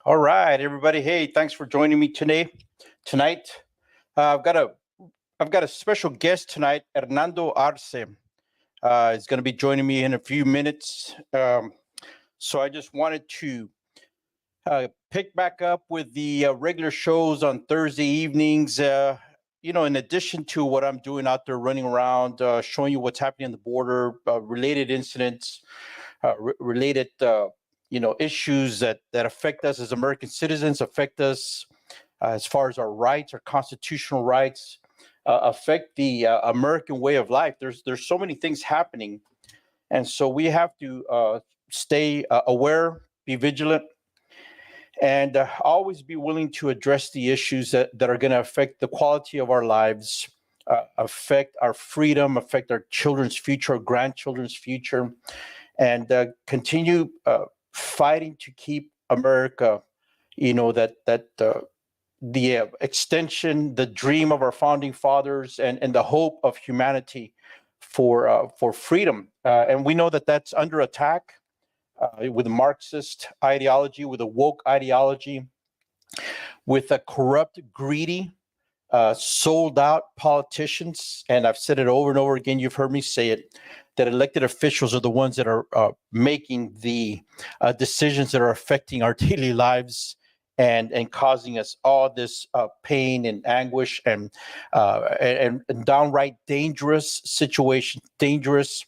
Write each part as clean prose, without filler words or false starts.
All right, everybody. Hey, thanks for joining me today. Tonight, I've got a special guest tonight. Hernando Arce is going to be joining me in a few minutes. So I just wanted to pick back up with the regular shows on Thursday evenings. In addition to what I'm doing out there, running around, showing you what's happening on the border, related incidents, related issues that affect us as American citizens, affect us as far as our rights, our constitutional rights, affect the American way of life. There's so many things happening, and so we have to stay aware, be vigilant, and always be willing to address the issues that are going to affect the quality of our lives, affect our freedom, affect our children's future, our grandchildren's future, and continue fighting to keep America, the extension, the dream of our founding fathers, and the hope of humanity for freedom. And we know that that's under attack with a Marxist ideology, with a woke ideology, with a corrupt, greedy, sold out politicians. And I've said it over and over again, you've heard me say it, that elected officials are the ones that are making the decisions that are affecting our daily lives and causing us all this pain and anguish and downright dangerous situation, dangerous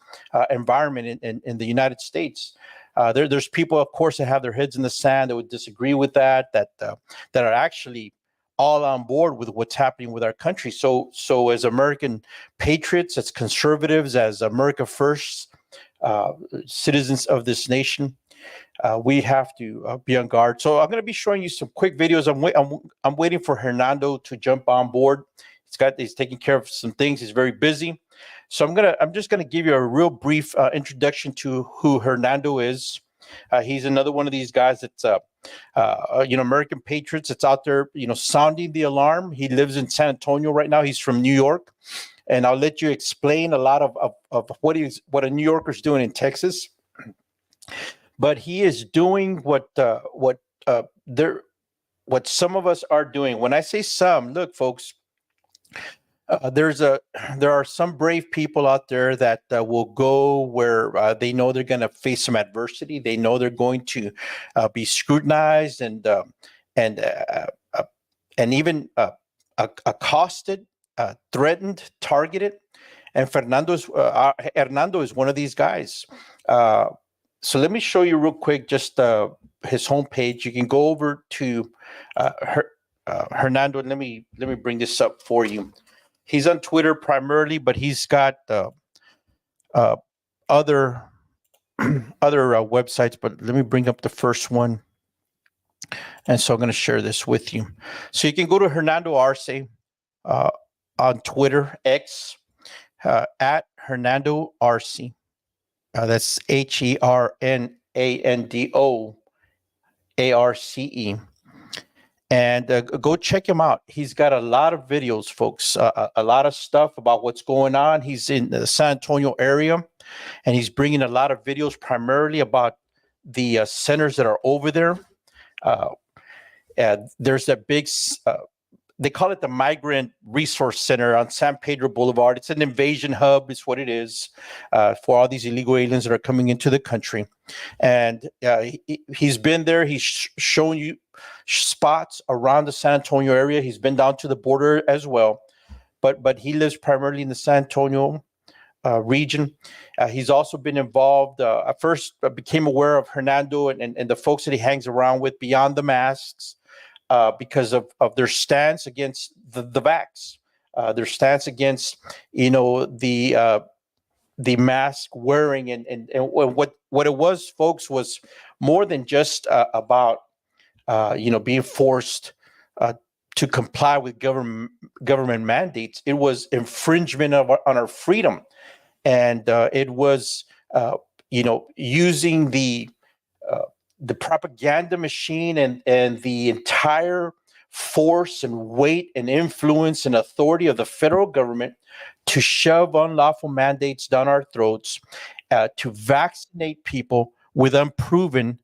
environment in the United States. There's people, of course, that have their heads in the sand that would disagree with that are actually all on board with what's happening with our country. So as American patriots, as conservatives, as America First citizens of this nation, we have to be on guard. So I'm going to be showing you some quick videos. I'm waiting for Hernando to jump on board. He's taking care of some things. He's very busy. So I'm just gonna give you a real brief introduction to who Hernando is. He's another one of these guys that's American patriots that's out there, sounding the alarm. He lives in San Antonio right now. He's from New York, and I'll let you explain a lot of what a New Yorker's doing in Texas. But he is doing what some of us are doing. When I say some, look, folks. There are some brave people out there that will go where they know they're going to face some adversity. They know they're going to be scrutinized and even accosted, threatened, targeted. And Hernando is one of these guys. So let me show you real quick just his homepage. You can go over to Hernando, and let me bring this up for you. He's on Twitter primarily, but he's got other websites. But let me bring up the first one, and so I'm going to share this with you. So you can go to Hernando Arce on Twitter, X, at Hernando Arce. That's Hernando Arce. And go check him out. He's got a lot of videos, folks, a lot of stuff about what's going on. He's in the San Antonio area, and he's bringing a lot of videos primarily about the centers that are over there. There's that big, they call it the Migrant Resource Center on San Pedro Boulevard. It's an invasion hub, is what it is, for all these illegal aliens that are coming into the country. And he's been there. He's shown you spots around the San Antonio area. He's been down to the border as well, but he lives primarily in the San Antonio region. He's also been involved. I first became aware of Hernando and the folks that he hangs around with beyond the masks because of their stance against the vax, their stance against the mask wearing and what it was, folks, was more than just about being forced to comply with government mandates. It was infringement on our freedom, and it was using the propaganda machine and the entire force and weight and influence and authority of the federal government to shove unlawful mandates down our throats, to vaccinate people with unproven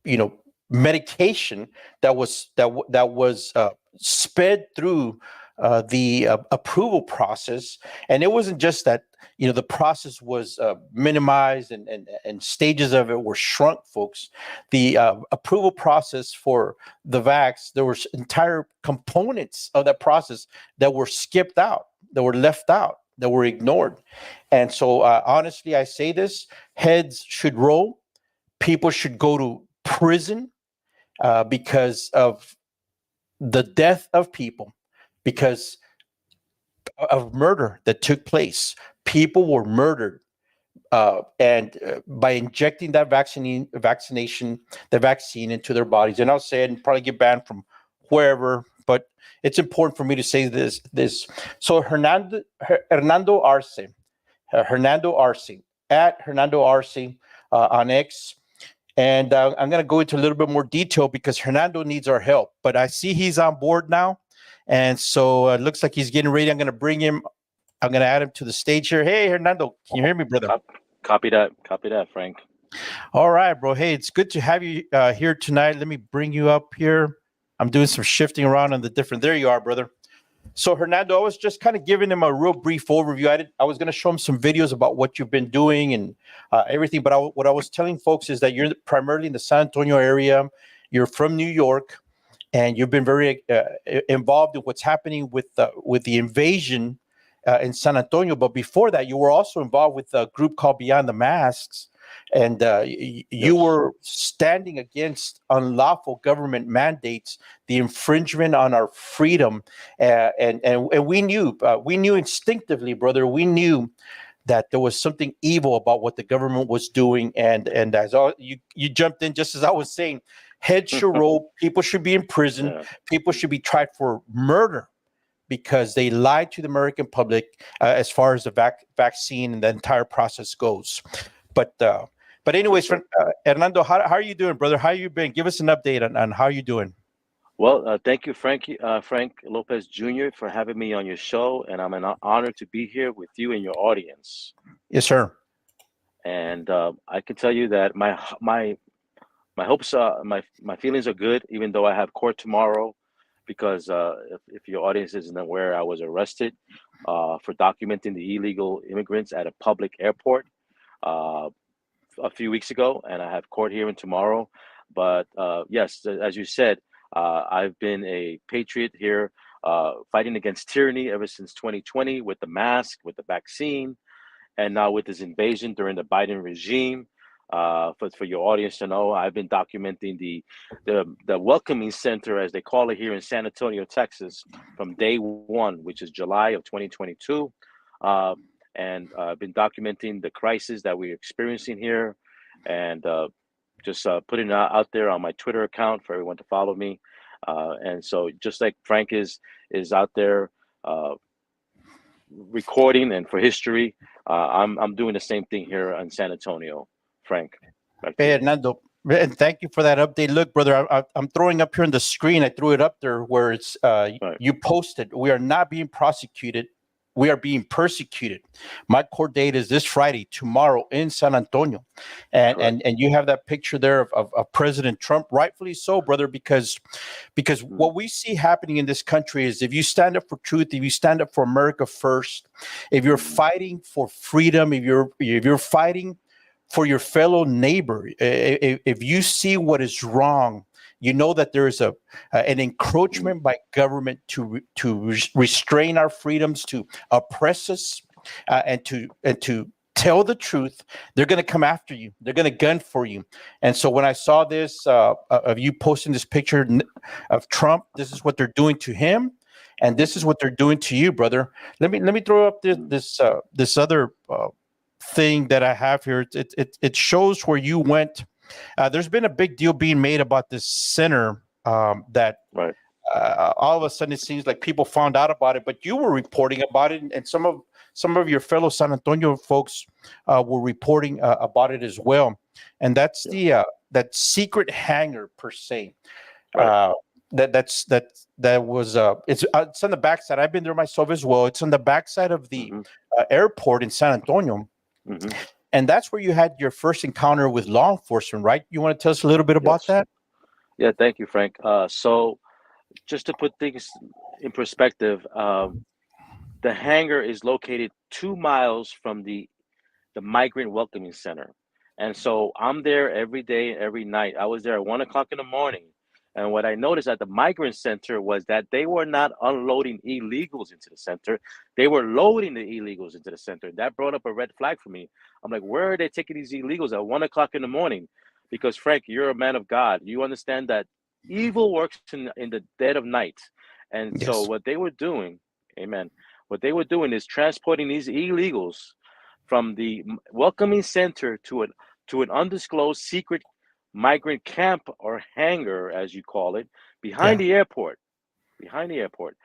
you know, medication that was sped through the approval process. And it wasn't just that, you know, the process was minimized and stages of it were shrunk, folks. The approval process for the vax, there were entire components of that process that were skipped out, that were left out, that were ignored. And so honestly, I say this, heads should roll. People should go to prison because of the death of people, because of murder that took place. People were murdered, and by injecting that vaccine into their bodies. And I'll say it and probably get banned from wherever, but it's important for me to say this. So Hernando Arce, at Hernando Arce on X. And I'm going to go into a little bit more detail because Hernando needs our help. But I see he's on board now. And so it looks like he's getting ready. I'm going to bring him. I'm going to add him to the stage here. Hey, Hernando, can you hear me, brother? Copy that, Frank. All right, bro. Hey, it's good to have you here tonight. Let me bring you up here. I'm doing some shifting around on the different. There you are, brother. So Hernando, I was just kind of giving him a real brief overview. I was going to show him some videos about what you've been doing and everything. But what I was telling folks is that you're primarily in the San Antonio area. You're from New York, and you've been very involved in what's happening with the invasion in San Antonio. But before that, you were also involved with a group called Beyond the Masks. And you were standing against unlawful government mandates, the infringement on our freedom, and we knew instinctively, brother. We knew that there was something evil about what the government was doing, and as all, you jumped in just as I was saying, heads should roll, people should be in prison, people should be tried for murder because they lied to the American public as far as the vaccine and the entire process goes. But anyways, Hernando, how are you doing, brother? How you been? Give us an update on how you doing. Well, thank you, Frank Lopez Jr., for having me on your show, and I'm an honor to be here with you and your audience. Yes, sir. And I can tell you that my hopes, my feelings are good, even though I have court tomorrow, because if your audience isn't aware, I was arrested for documenting the illegal immigrants at a public airport a few weeks ago, and I have court hearing tomorrow. But yes, as you said, I've been a patriot here, fighting against tyranny ever since 2020 with the mask, with the vaccine, and now with this invasion during the Biden regime. For your audience to know, I've been documenting the welcoming center, as they call it here in San Antonio, Texas, from day one, which is July of 2022. And I've been documenting the crisis that we're experiencing here, and just putting it out there on my Twitter account for everyone to follow me. And so just like Frank is out there recording and for history, I'm doing the same thing here in San Antonio, Frank. Hey, Hernando, and thank you for that update. Look, brother, I'm throwing up here on the screen. I threw it up there where it's you posted. We are not being prosecuted. We are being persecuted. My court date is this Friday, tomorrow in San Antonio. And you have that picture there of President Trump, rightfully so, brother, because what we see happening in this country is if you stand up for truth, if you stand up for America first, if you're fighting for freedom, if you're fighting for your fellow neighbor, if you see what is wrong, you know that there is an encroachment by government to restrain our freedoms, to oppress us, and to tell the truth. They're going to come after you. They're going to gun for you. And so when I saw this of you posting this picture of Trump, this is what they're doing to him, and this is what they're doing to you, brother. Let me throw up this other thing that I have here. It shows where you went. There's been a big deal being made about this center that all of a sudden it seems like people found out about it, but you were reporting about it, and some of your fellow San Antonio folks were reporting about it as well. And that's that secret hangar per se. That was it's on the backside. I've been there myself as well. It's on the backside of the airport in San Antonio. and that's where you had your first encounter with law enforcement, right? You want to tell us a little bit about Yes. that? Yeah. Thank you, Frank. So just to put things in perspective, the hangar is located 2 miles from the migrant welcoming center. And so I'm there every day, every night. I was there at 1 o'clock in the morning. And what I noticed at the migrant center was that they were not unloading illegals into the center. They were loading the illegals into the center. That brought up a red flag for me. I'm like, where are they taking these illegals at 1 o'clock in the morning? Because Frank, you're a man of God. You understand that evil works in the dead of night. And so Yes. what they were doing, amen, what they were doing is transporting these illegals from the welcoming center to an undisclosed secret migrant camp or hangar, as you call it, behind Yeah. the airport, behind the airport,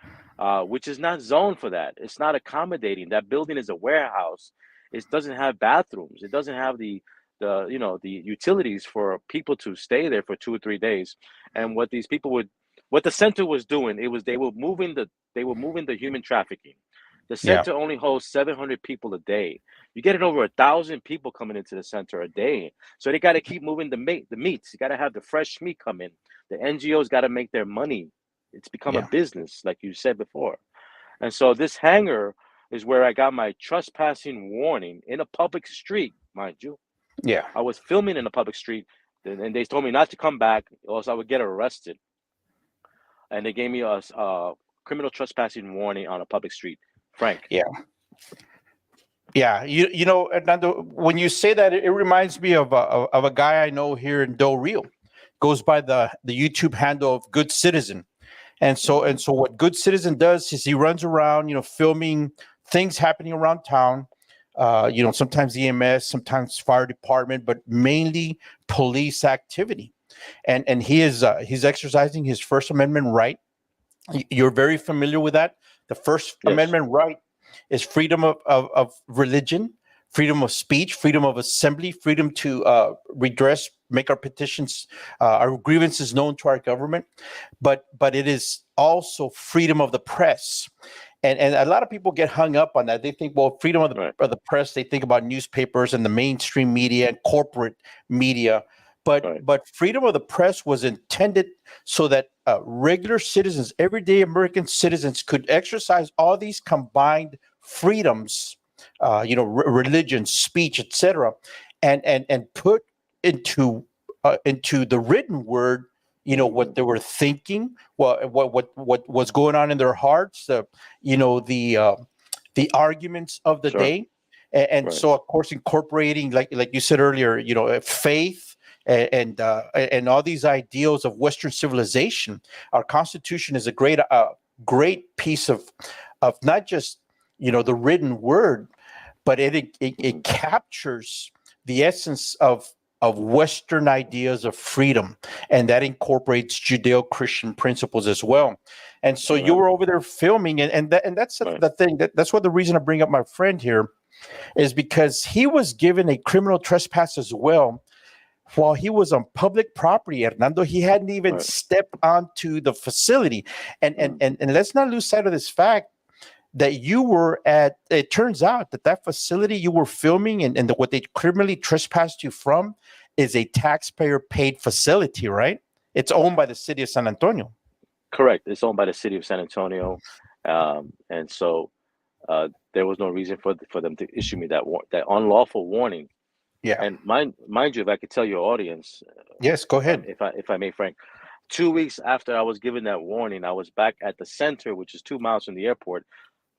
which is not zoned for that. It's not accommodating. That building is a warehouse. It doesn't have bathrooms. It doesn't have the utilities for people to stay there for 2 or 3 days. And what the center was doing, it was they were moving the human trafficking. The Yeah. center only holds 700 people a day. You get it over 1,000 people coming into the center a day. So they got to keep moving the meats. You got to have the fresh meat come in. The NGOs got to make their money. It's become a Yeah. business, like you said before. And so this hangar is where I got my trespassing warning in a public street, mind you. Yeah. I was filming in a public street, and they told me not to come back, or else I would get arrested. And they gave me a criminal trespassing warning on a public street. Frank. Yeah. Yeah. You know, Hernando, when you say that, it reminds me of a guy I know here in Del Rio. Goes by the YouTube handle of Good Citizen. And so what Good Citizen does is he runs around, filming things happening around town. Sometimes EMS, sometimes fire department, but mainly police activity. And he's exercising his First Amendment right. You're very familiar with that. The First Yes. Amendment right is freedom of religion, freedom of speech, freedom of assembly, freedom to redress, make our petitions, our grievances known to our government. But it is also freedom of the press. And a lot of people get hung up on that. They think, well, freedom of Right. the press, they think about newspapers and the mainstream media and corporate media. But Right. but freedom of the press was intended so that regular citizens, everyday American citizens, could exercise all these combined freedoms, religion, speech, etc., and put into the written word, what they were thinking, what was going on in their hearts, the arguments of the Sure. day, and Right. so of course incorporating, like you said earlier, faith and all these ideals of Western civilization. Our Constitution is a great piece of not just the written word, but it captures the essence of Western ideas of freedom, and that incorporates Judeo-Christian principles as well. And so you Amen. were over there filming, and that's Right. the thing. That's what the reason I bring up my friend here is because he was given a criminal trespass as well while he was on public property, Hernando. He hadn't even Right. stepped onto the facility. And let's not lose sight of this fact that you were at. It turns out that facility you were filming and what they criminally trespassed you from is a taxpayer paid facility, right? It's owned by the city of San Antonio. Correct. It's owned by the city of San Antonio, and so there was no reason for them to issue me that unlawful warning. Yeah. And mind you, if I could tell your audience, Yes, go if I ahead. if I if I may, Frank, 2 weeks after I was given that warning, I was back at the center, which is 2 miles from the airport,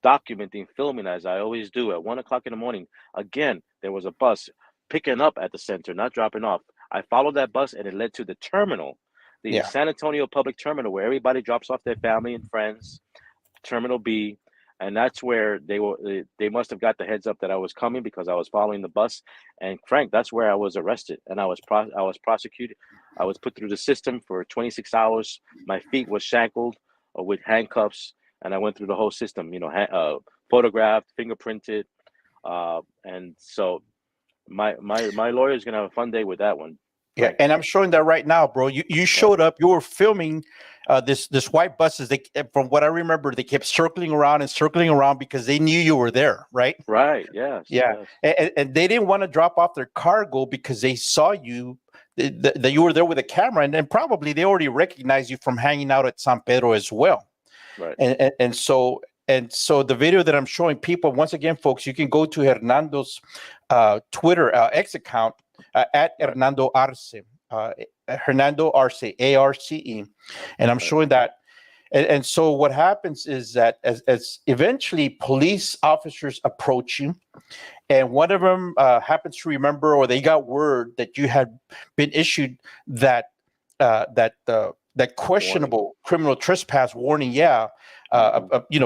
documenting, filming as I always do at 1 o'clock in the morning. Again, there was a bus picking up at the center, not dropping off. I followed that bus and it led to the terminal, the Yeah. San Antonio Public Terminal, where everybody drops off their family and friends, Terminal B. And that's where they must have got the heads up that I was coming because I was following the bus. And Frank, that's where I was arrested and I was prosecuted. I was put through the system for 26 hours. My feet were shackled with handcuffs, and I went through the whole system, photographed, fingerprinted. And so my lawyer is gonna have a fun day with that one. Yeah, Frank. and I'm showing that right now, bro. You showed up. You were filming this white buses. They, from what I remember, they kept circling around and circling around because they knew you were there, right? Right. Yes. Yeah, Yes. and they didn't want to drop off their cargo because they saw you that you were there with a camera, and then probably they already recognized you from hanging out at San Pedro as well. Right. And so the video that I'm showing people, once again, folks, you can go to Hernando's Twitter X account at Right. Hernando Arce, Hernando Arce, ARCE, and I'm Right. showing that. And so what happens is that as eventually police officers approach you, and one of them happens to remember, or they got word that you had been issued that that questionable Warning. criminal trespass warning,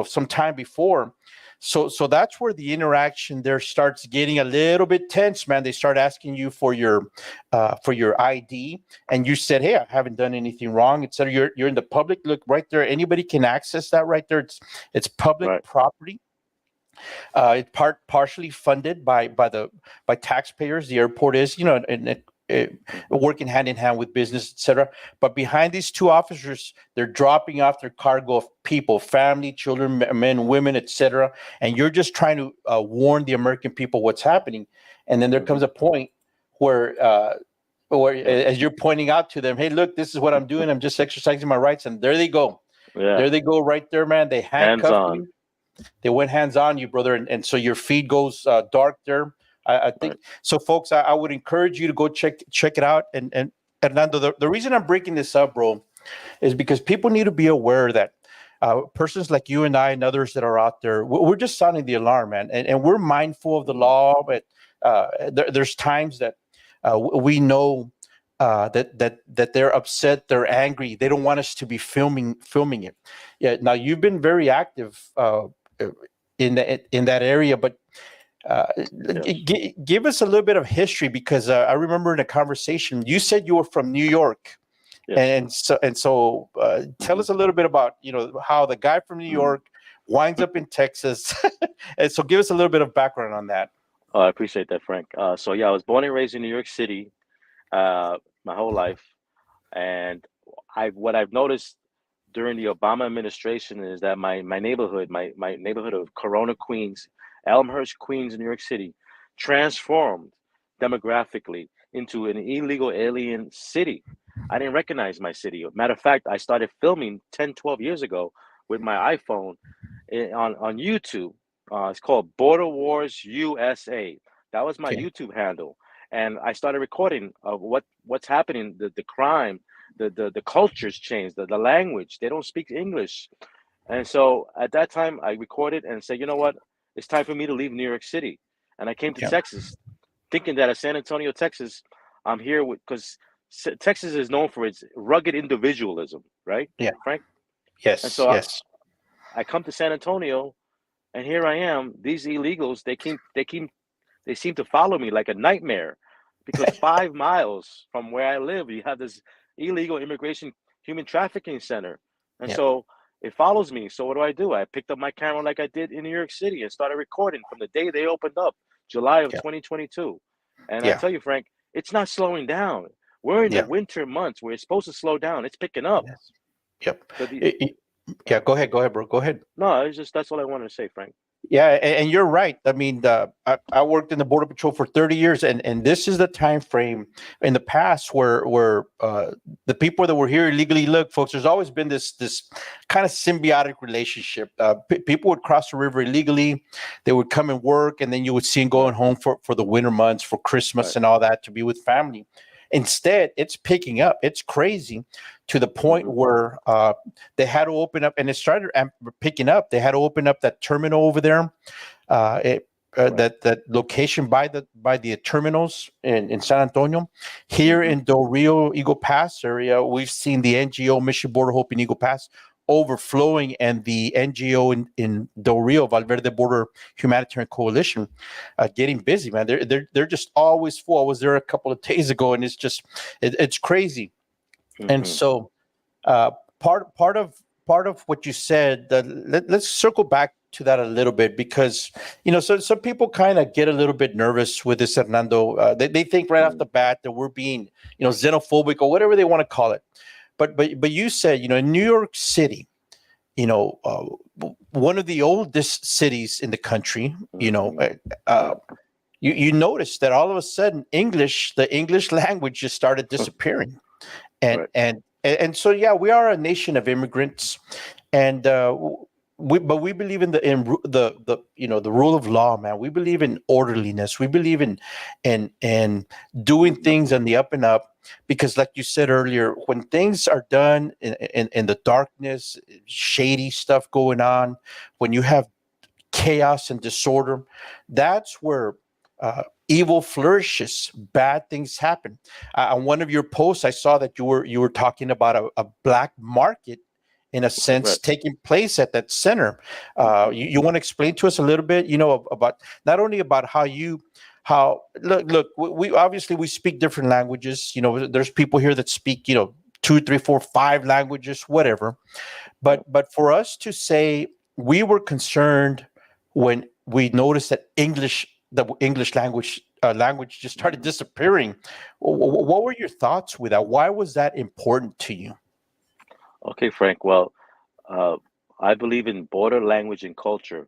some time before. So that's where the interaction there starts getting a little bit tense, man. They start asking you for your ID, and you said, "Hey, I haven't done anything wrong," etc. You're in the public. Look right there. Anybody can access that right there. It's public Right. property. It's partially funded by taxpayers. The airport is, working hand in hand with business, etc. But behind these two officers, they're dropping off their cargo of people, family, children, men, women, etc. And you're just trying to warn the American people what's happening. And then there comes a point where, as you're pointing out to them, hey, look, this is what I'm doing. I'm just exercising my rights. And there they go. Yeah. There they go right there, man. They Hands handcuffed on. you. They went hands on you, brother, and so your feed goes dark there. I think so, folks. I would encourage you to go check it out. And Hernando, the reason I'm breaking this up, bro, is because people need to be aware that persons like you and I and others that are out there, we're just sounding the alarm, man, and we're mindful of the law, but there's times that we know that they're upset, they're angry, they don't want us to be filming it. Yeah, now you've been very active in that area, but give us a little bit of history, because I remember in a conversation you said you were from New York. Yes. And so tell us a little bit about how the guy from New York winds up in Texas. And so give us a little bit of background on that. Oh, I appreciate that, Frank. So yeah, I was born and raised in New York City, my whole life, and what I've noticed during the Obama administration is that my neighborhood, my neighborhood of Corona, Queens, Elmhurst, Queens, in New York City, transformed demographically into an illegal alien city. I didn't recognize my city. Matter of fact, I started filming 10, 12 years ago with my iPhone on YouTube. It's called Border Wars USA. That was my Okay. YouTube handle. And I started recording of what's happening, the crime, the cultures change, the language. They don't speak English. And so at that time, I recorded and said, you know what? It's time for me to leave New York City. And I came to Yeah. Texas, thinking that at San Antonio, Texas, I'm here because Texas is known for its rugged individualism, right, Yeah. Frank? And Yes. so Yes. I come to San Antonio, and here I am. These illegals, they seem to follow me like a nightmare, because 5 miles from where I live, you have this illegal immigration human trafficking center. And Yeah. so it follows me. So what do? I picked up my camera like I did in New York City and started recording from the day they opened up, July of Yeah. 2022. And I Yeah. tell you, Frank, it's not slowing down. We're in the Yeah. winter months where it's supposed to slow down. It's picking up. Yes. Yep. But Yeah. Go ahead, bro. Go ahead. no, it's just that's all I wanted to say, Frank. Yeah, and you're right. I mean, I worked in the Border Patrol for 30 years, and this is the time frame in the past where the people that were here illegally, look, folks, there's always been this kind of symbiotic relationship. People would cross the river illegally, they would come and work, and then you would see them going home for the winter months, for Christmas and all that, to be with family. Instead, it's picking up. It's crazy, to the point where they had to open up, and it started picking up. They had to open up that terminal over there, that location by the terminals in San Antonio. Here in Del Rio, Eagle Pass area, we've seen the NGO Mission Border Hope in Eagle Pass overflowing, and the NGO in Del Rio, Valverde Border Humanitarian Coalition, getting busy, man. They're just always full. I was there a couple of days ago, and it's just it's crazy. And so part of what you said, let's circle back to that a little bit because, so some people kind of get a little bit nervous with this, Hernando. They think right off the bat that we're being, xenophobic or whatever they want to call it. But you said, in New York City, one of the oldest cities in the country, you notice that all of a sudden the English language just started disappearing. And so, yeah, we are a nation of immigrants, and we believe in the rule of law, man. We believe in orderliness. We believe in doing things on the up and up, because, like you said earlier, when things are done in the darkness, shady stuff going on, when you have chaos and disorder, that's where evil flourishes. Bad things happen. On one of your posts, I saw that you were talking about a black market, in a sense, taking place at that center. You want to explain to us a little bit, about not only about how look, we obviously we speak different languages. There's people here that speak 2, 3, 4, 5 languages, whatever. But for us to say we were concerned when we noticed that the English language just started disappearing. What were your thoughts with that? Why was that important to you? Okay, Frank. Well, I believe in border language and culture.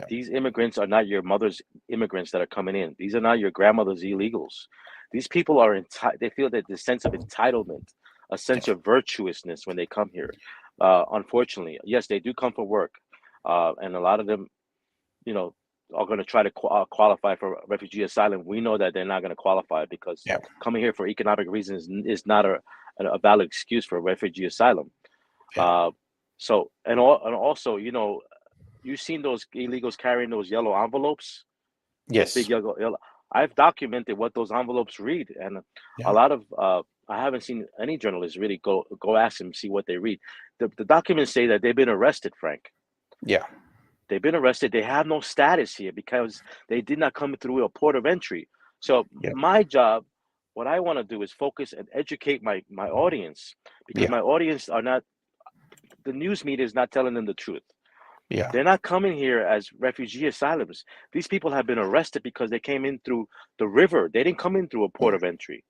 These immigrants are not your mother's immigrants that are coming in. These are not your grandmother's illegals. These people are they feel that the sense of entitlement, a sense of virtuousness when they come here. Unfortunately, yes, they do come for work, and a lot of them, are going to try to qualify for refugee asylum. We know that they're not going to qualify because coming here for economic reasons is not a valid excuse for refugee asylum. So and also, you've seen those illegals carrying those yellow envelopes. Yes. Big yellow. I've documented what those envelopes read, and a lot of I haven't seen any journalists really go ask them, see what they read. The documents say that they've been arrested, Frank. Yeah. They've been arrested. They have no status here because they did not come through a port of entry. So my job, what I want to do is focus and educate my audience, because my audience are not, the news media is not telling them the truth. Yeah. They're not coming here as refugee asylums. These people have been arrested because they came in through the river. They didn't come in through a port of entry.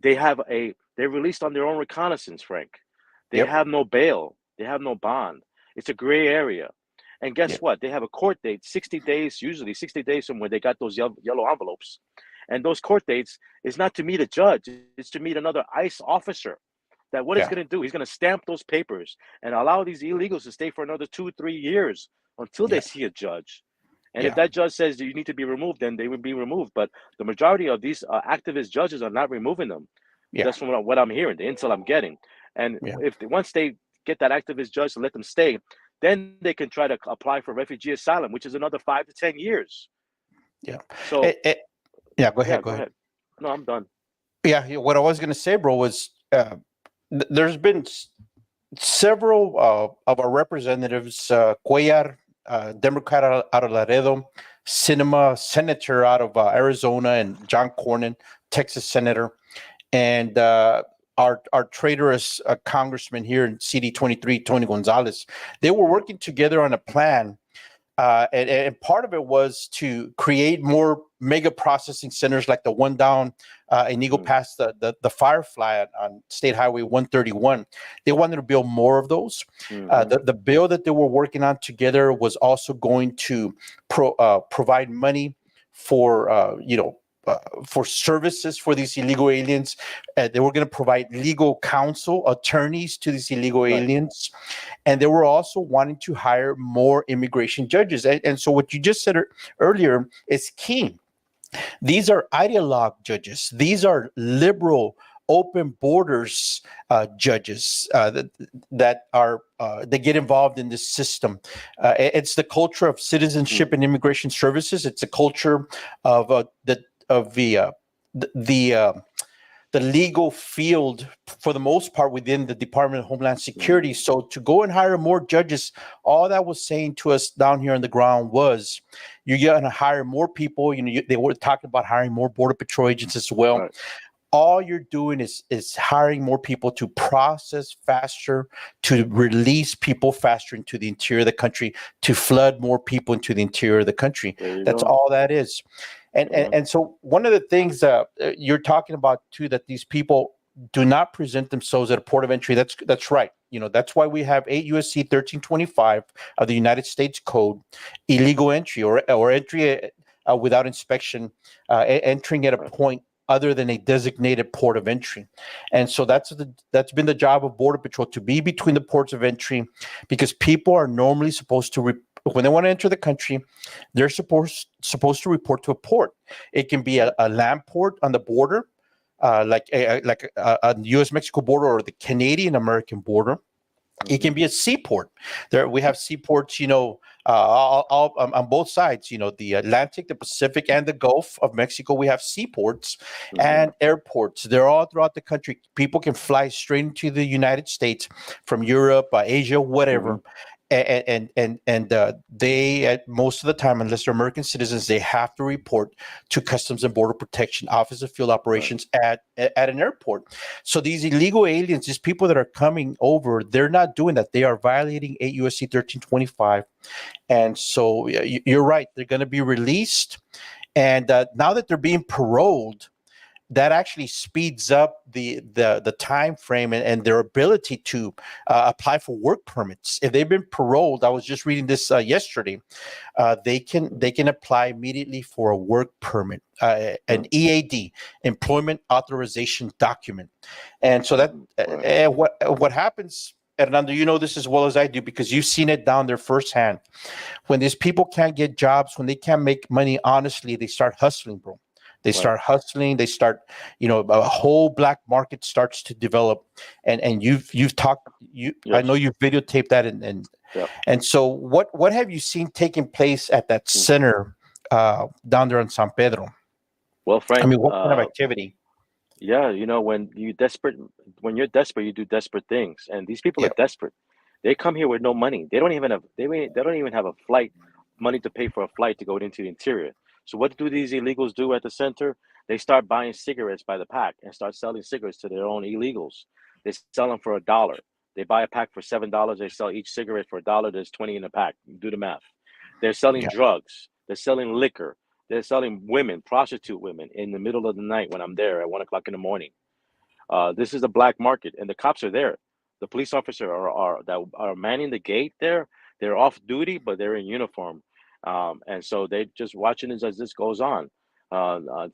They're released on their own reconnaissance, Frank. They have no bail. They have no bond. It's a gray area. And guess what? They have a court date, 60 days, usually 60 days from when they got those yellow envelopes. And those court dates is not to meet a judge. It's to meet another ICE officer. That what he's going to do, he's going to stamp those papers and allow these illegals to stay for another 2 or 3 years until they see a judge. And if that judge says that you need to be removed, then they would be removed. But the majority of these activist judges are not removing them. That's from what I'm hearing, the intel I'm getting. And once they get that activist judge to let them stay, then they can try to apply for refugee asylum, which is another 5 to 10 years. Yeah. So, go ahead. No, I'm done. Yeah. What I was going to say, bro, was there's been several of our representatives, Cuellar, Democrat out of Laredo, Sinema, Senator out of Arizona, and John Cornyn, Texas Senator, and our traitorous congressman here in CD 23, Tony Gonzalez. They were working together on a plan, and part of it was to create more mega processing centers like the one down in Eagle Pass, the Firefly on State Highway 131. They wanted to build more of those. The bill that they were working on together was also going to provide money for for services for these illegal aliens. They were going to provide legal counsel, attorneys to these illegal aliens. And they were also wanting to hire more immigration judges. And so what you just said earlier is key. These are ideologue judges. These are liberal, open borders judges that get involved in this system. It's the culture of citizenship and immigration services. It's a culture of the legal field, for the most part, within the Department of Homeland Security. So to go and hire more judges, all that was saying to us down here on the ground was, you're going to hire more people. They were talking about hiring more Border Patrol agents as well. all you're doing is hiring more people to process faster, to release people faster into the interior of the country, to flood more people into the interior of the country. There you That's go. all that is. Yeah. And so one of the things you're talking about too, that these people do not present themselves at a port of entry. That's right. That's why we have 8 USC 1325 of the United States Code, illegal entry or entry without inspection, entering at a point other than a designated port of entry. And so that's been the job of Border Patrol, to be between the ports of entry, because people are normally supposed to when they want to enter the country, they're supposed to report to a port. It can be a land port on the border, like a U.S.-Mexico border or the Canadian-American border. It can be a seaport. There we have seaports, all on both sides. The Atlantic, the Pacific, and the Gulf of Mexico. We have seaports and airports. They're all throughout the country. People can fly straight into the United States from Europe, Asia, whatever. And they, most of the time, unless they're American citizens, they have to report to Customs and Border Protection, Office of Field Operations at an airport. So these illegal aliens, these people that are coming over, they're not doing that. They are violating 8 USC 1325. And so you're right. They're going to be released. And now that they're being paroled, that actually speeds up the time frame and their ability to apply for work permits. If they've been paroled, I was just reading this yesterday, they can apply immediately for a work permit, an EAD, employment authorization document. And so that what happens, Hernando, you know this as well as I do, because you've seen it down there firsthand. When these people can't get jobs, when they can't make money honestly, they start hustling, bro. They start hustling. They start, a whole black market starts to develop. And you've talked. I know you've videotaped that. And so what have you seen taking place at that center down there in San Pedro? Well, Frank, I mean, what kind of activity? Yeah, when you're desperate, you do desperate things, and these people are desperate. They come here with no money. They don't even have a flight money to pay for a flight to go into the interior. So what do these illegals do at the center? They start buying cigarettes by the pack and start selling cigarettes to their own illegals. They sell them for $1. They buy a pack for $7. They sell each cigarette for $1. There's 20 in a pack. Do the math. They're selling drugs. They're selling liquor. They're selling women, prostitute women, in the middle of the night when I'm there at 1 o'clock in the morning. This is a black market, and the cops are there. The police officers that are manning the gate there. They're off duty, but they're in uniform. And so they're just watching this as this goes on.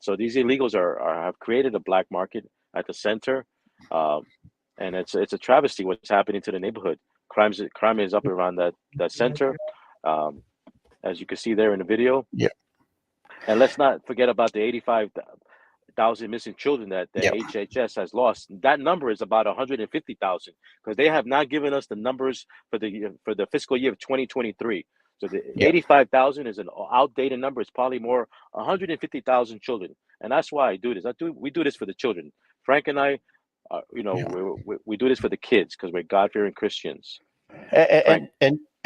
So these illegals have created a black market at the center, and it's a travesty what's happening to the neighborhood. Crime is up around that center, as you can see there in the video. Yeah. And let's not forget about the 85,000 missing children that the HHS has lost. That number is about 150,000, because they have not given us the numbers for the fiscal year of 2023. So the 85,000 is an outdated number. It's probably more 150,000 children, and that's why I do this. We do this for the children. Frank and I, we do this for the kids because we're God-fearing Christians.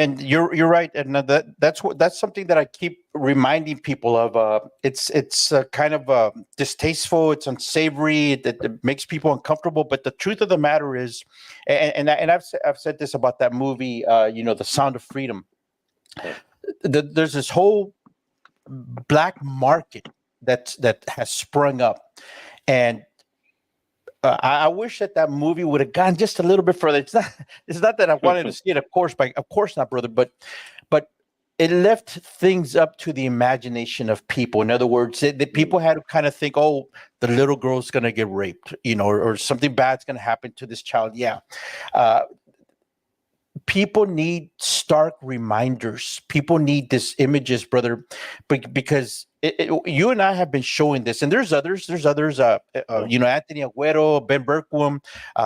And you're right, and that's something that I keep reminding people of. It's kind of distasteful. It's unsavory. That makes people uncomfortable. But the truth of the matter is, and I've said this about that movie, The Sound of Freedom. There's this whole black market that has sprung up, and I wish that movie would have gone just a little bit further. It's not that I wanted to see it, of course not, brother, but it left things up to the imagination of people. In other words, the people had to kind of think, oh, the little girl's going to get raped, or something bad's going to happen to this child. Yeah. People need stark reminders. People need these images, brother, because you and I have been showing this, and there's others. Anthony Agüero, Ben Berkwam.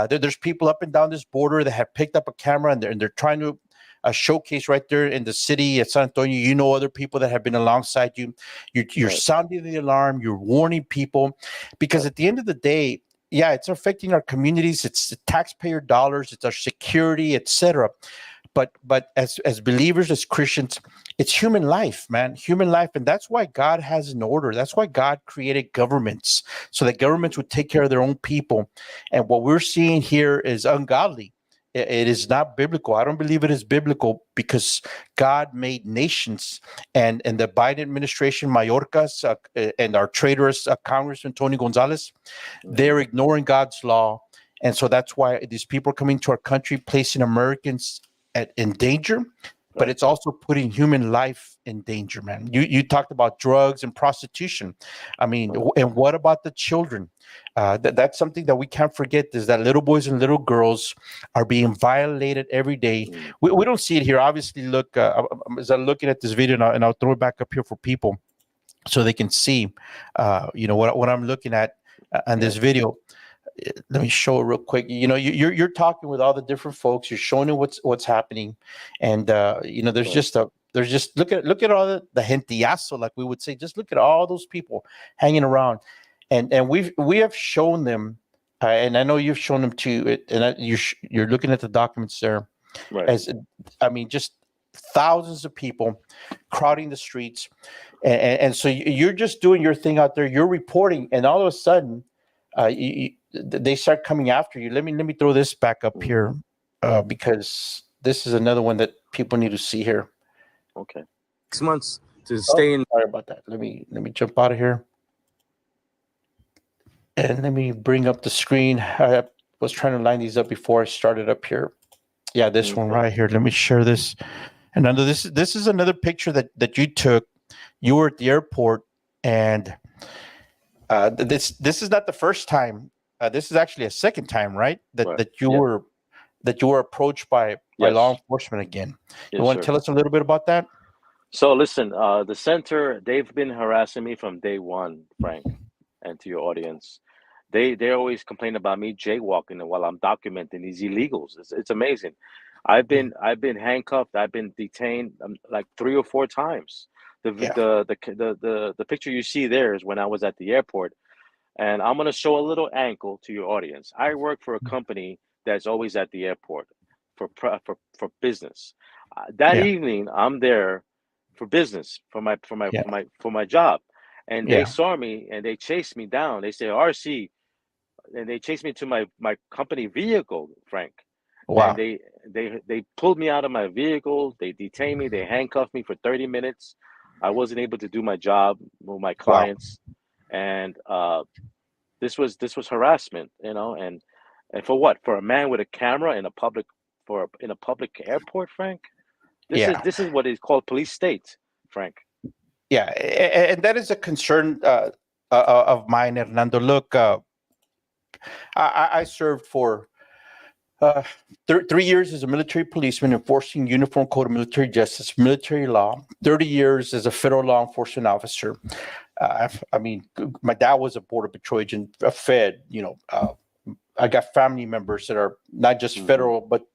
There's people up and down this border that have picked up a camera and they're trying to showcase right there in the city at San Antonio. Other people that have been alongside you. You're sounding the alarm. You're warning people, because at the end of the day, yeah, it's affecting our communities. It's the taxpayer dollars. It's our security, etc. but as believers, as Christians, it's human life, man, human life. And that's why God has an order. That's why God created governments, so that governments would take care of their own people. And what we're seeing here is ungodly. It is not biblical. I don't believe it is biblical, because God made nations, and the Biden administration, Mayorkas, and our traitorous Congressman Tony Gonzalez, they're ignoring God's law. And so that's why these people are coming to our country, placing Americans in danger, but it's also putting human life in danger, man. You talked about drugs and prostitution. I mean, and what about the children? That's something that we can't forget, is that little boys and little girls are being violated every day. We don't see it here. Obviously, look, as I'm looking at this video, and I'll throw it back up here for people so they can see, what I'm looking at on this video. Let me show it real quick. You're talking with all the different folks. You're showing them what's happening, and there's just look at all the gentiazo, like we would say. Just look at all those people hanging around, and we have shown them, and I know you've shown them too. And you're looking at the documents there, right. Just thousands of people crowding the streets, and so you're just doing your thing out there. You're reporting, and all of a sudden, they start coming after you. Let me throw this back up here, because this is another one that people need to see here. Okay. 6 months to stay in. Sorry about that. Let me jump out of here, and let me bring up the screen. I was trying to line these up before I started up here. Yeah, this one right here. Let me share this. And under this is another picture that you took. You were at the airport, and this is not the first time. This is actually a second time, right? That you were approached by law enforcement again. You want to tell us a little bit about that? So listen, the center, they've been harassing me from day one, Frank, and to your audience. They always complain about me jaywalking while I'm documenting these illegals. It's amazing. I've been handcuffed. I've been detained like 3 or 4 times. The picture you see there is when I was at the airport. And I'm going to show a little ankle to your audience. I work for a company that's always at the airport for business. That evening, I'm there for business, for my job, and they saw me and they chased me down. They say RC, and they chased me to my company vehicle, Frank. Wow. And they pulled me out of my vehicle. They detained me. They handcuffed me for 30 minutes. I wasn't able to do my job with my clients. Wow. And this was harassment, and for what? For a man with a camera in a public airport, Frank. This is what is called police state, Frank. Yeah, and that is a concern of mine, Hernando. Look, I served for 3 years as a military policeman enforcing Uniform Code of Military Justice, military law. 30 years as a federal law enforcement officer. My dad was a Border Patrol agent, a Fed. I got family members that are not just federal, but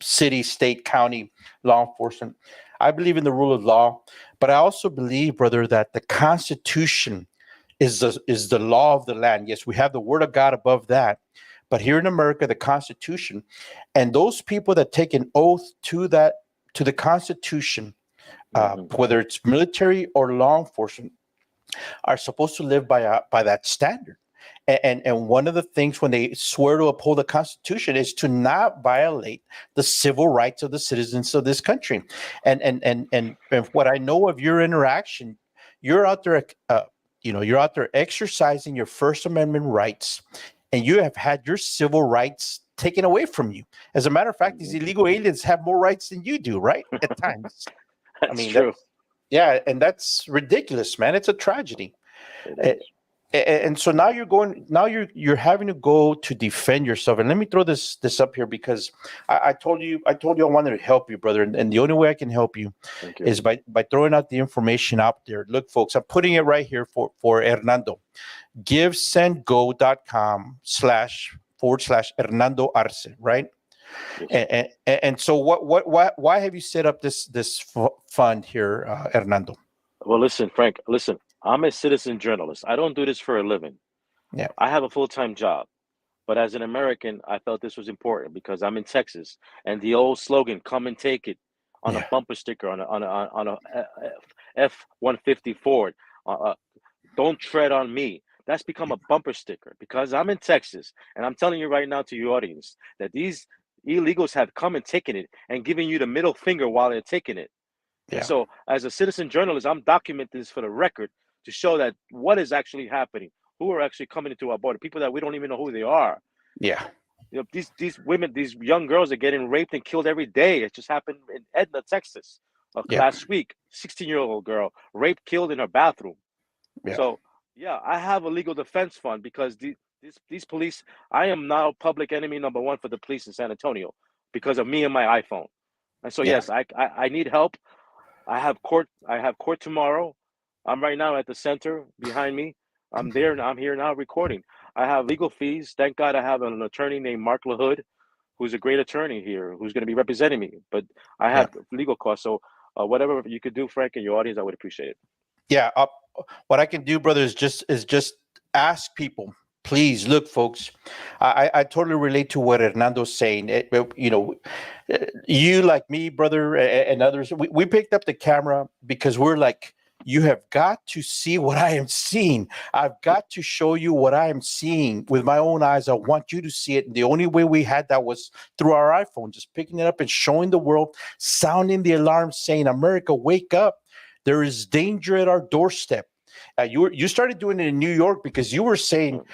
city, state, county law enforcement. I believe in the rule of law, but I also believe, brother, that the Constitution is the law of the land. Yes, we have the Word of God above that, but here in America, the Constitution, and those people that take an oath to the Constitution, whether it's military or law enforcement, are supposed to live by that standard. And one of the things when they swear to uphold the Constitution is to not violate the civil rights of the citizens of this country. And what I know of your interaction, you're out there, you're out there exercising your First Amendment rights, and you have had your civil rights taken away from you. As a matter of fact, these illegal aliens have more rights than you do, right? At times. That's true. And that's ridiculous, man. It's a tragedy. And so now you're having to go to defend yourself. And let me throw this up here, because I told you I wanted to help you, brother. And the only way I can help you is by throwing out the information out there. Look, folks, I'm putting it right here for Hernando. GiveSendGo.com//Hernando Arce, right? Yes. And so why have you set up this fund here, Hernando? Well, listen, Frank, I'm a citizen journalist. I don't do this for a living. Yeah. I have a full-time job. But as an American, I felt this was important because I'm in Texas, and the old slogan "Come and take it" on a Yeah. bumper sticker on a F-150 Ford. Don't tread on me. That's become a bumper sticker because I'm in Texas, and I'm telling you right now to your audience that these illegals have come and taken it and giving you the middle finger while they're taking it. And Yeah. so, as a citizen journalist, I'm documenting this for the record to show that what is actually happening, who are actually coming into our border, people that we don't even know who they are. Yeah. You know, these women, these young girls are getting raped and killed every day. It just happened in Edna, Texas, Yeah. last week. 16-year-old girl raped, killed in her bathroom. Yeah. So yeah, I have a legal defense fund because these police. I am now public enemy number one for the police in San Antonio because of me and my iPhone. And so Yeah. yes, I need help. I have court. I have court tomorrow. I'm right now at the center behind me. I'm there. I'm here now recording. I have legal fees. Thank God I have an attorney named Mark LaHood, who's a great attorney here, who's going to be representing me. But I Yeah. have legal costs. So whatever you could do, Frank, and your audience, I would appreciate it. Yeah. What I can do, brother, is just ask people. Please look, folks. I totally relate to what Hernando's saying. You like me, brother, and others. We picked up the camera because we're like, you have got to see what I am seeing. I've got to show you what I am seeing with my own eyes. I want you to see it. And the only way we had that was through our iPhone, just picking it up and showing the world, sounding the alarm, saying, "America, wake up! There is danger at our doorstep." You started doing it in New York because you were saying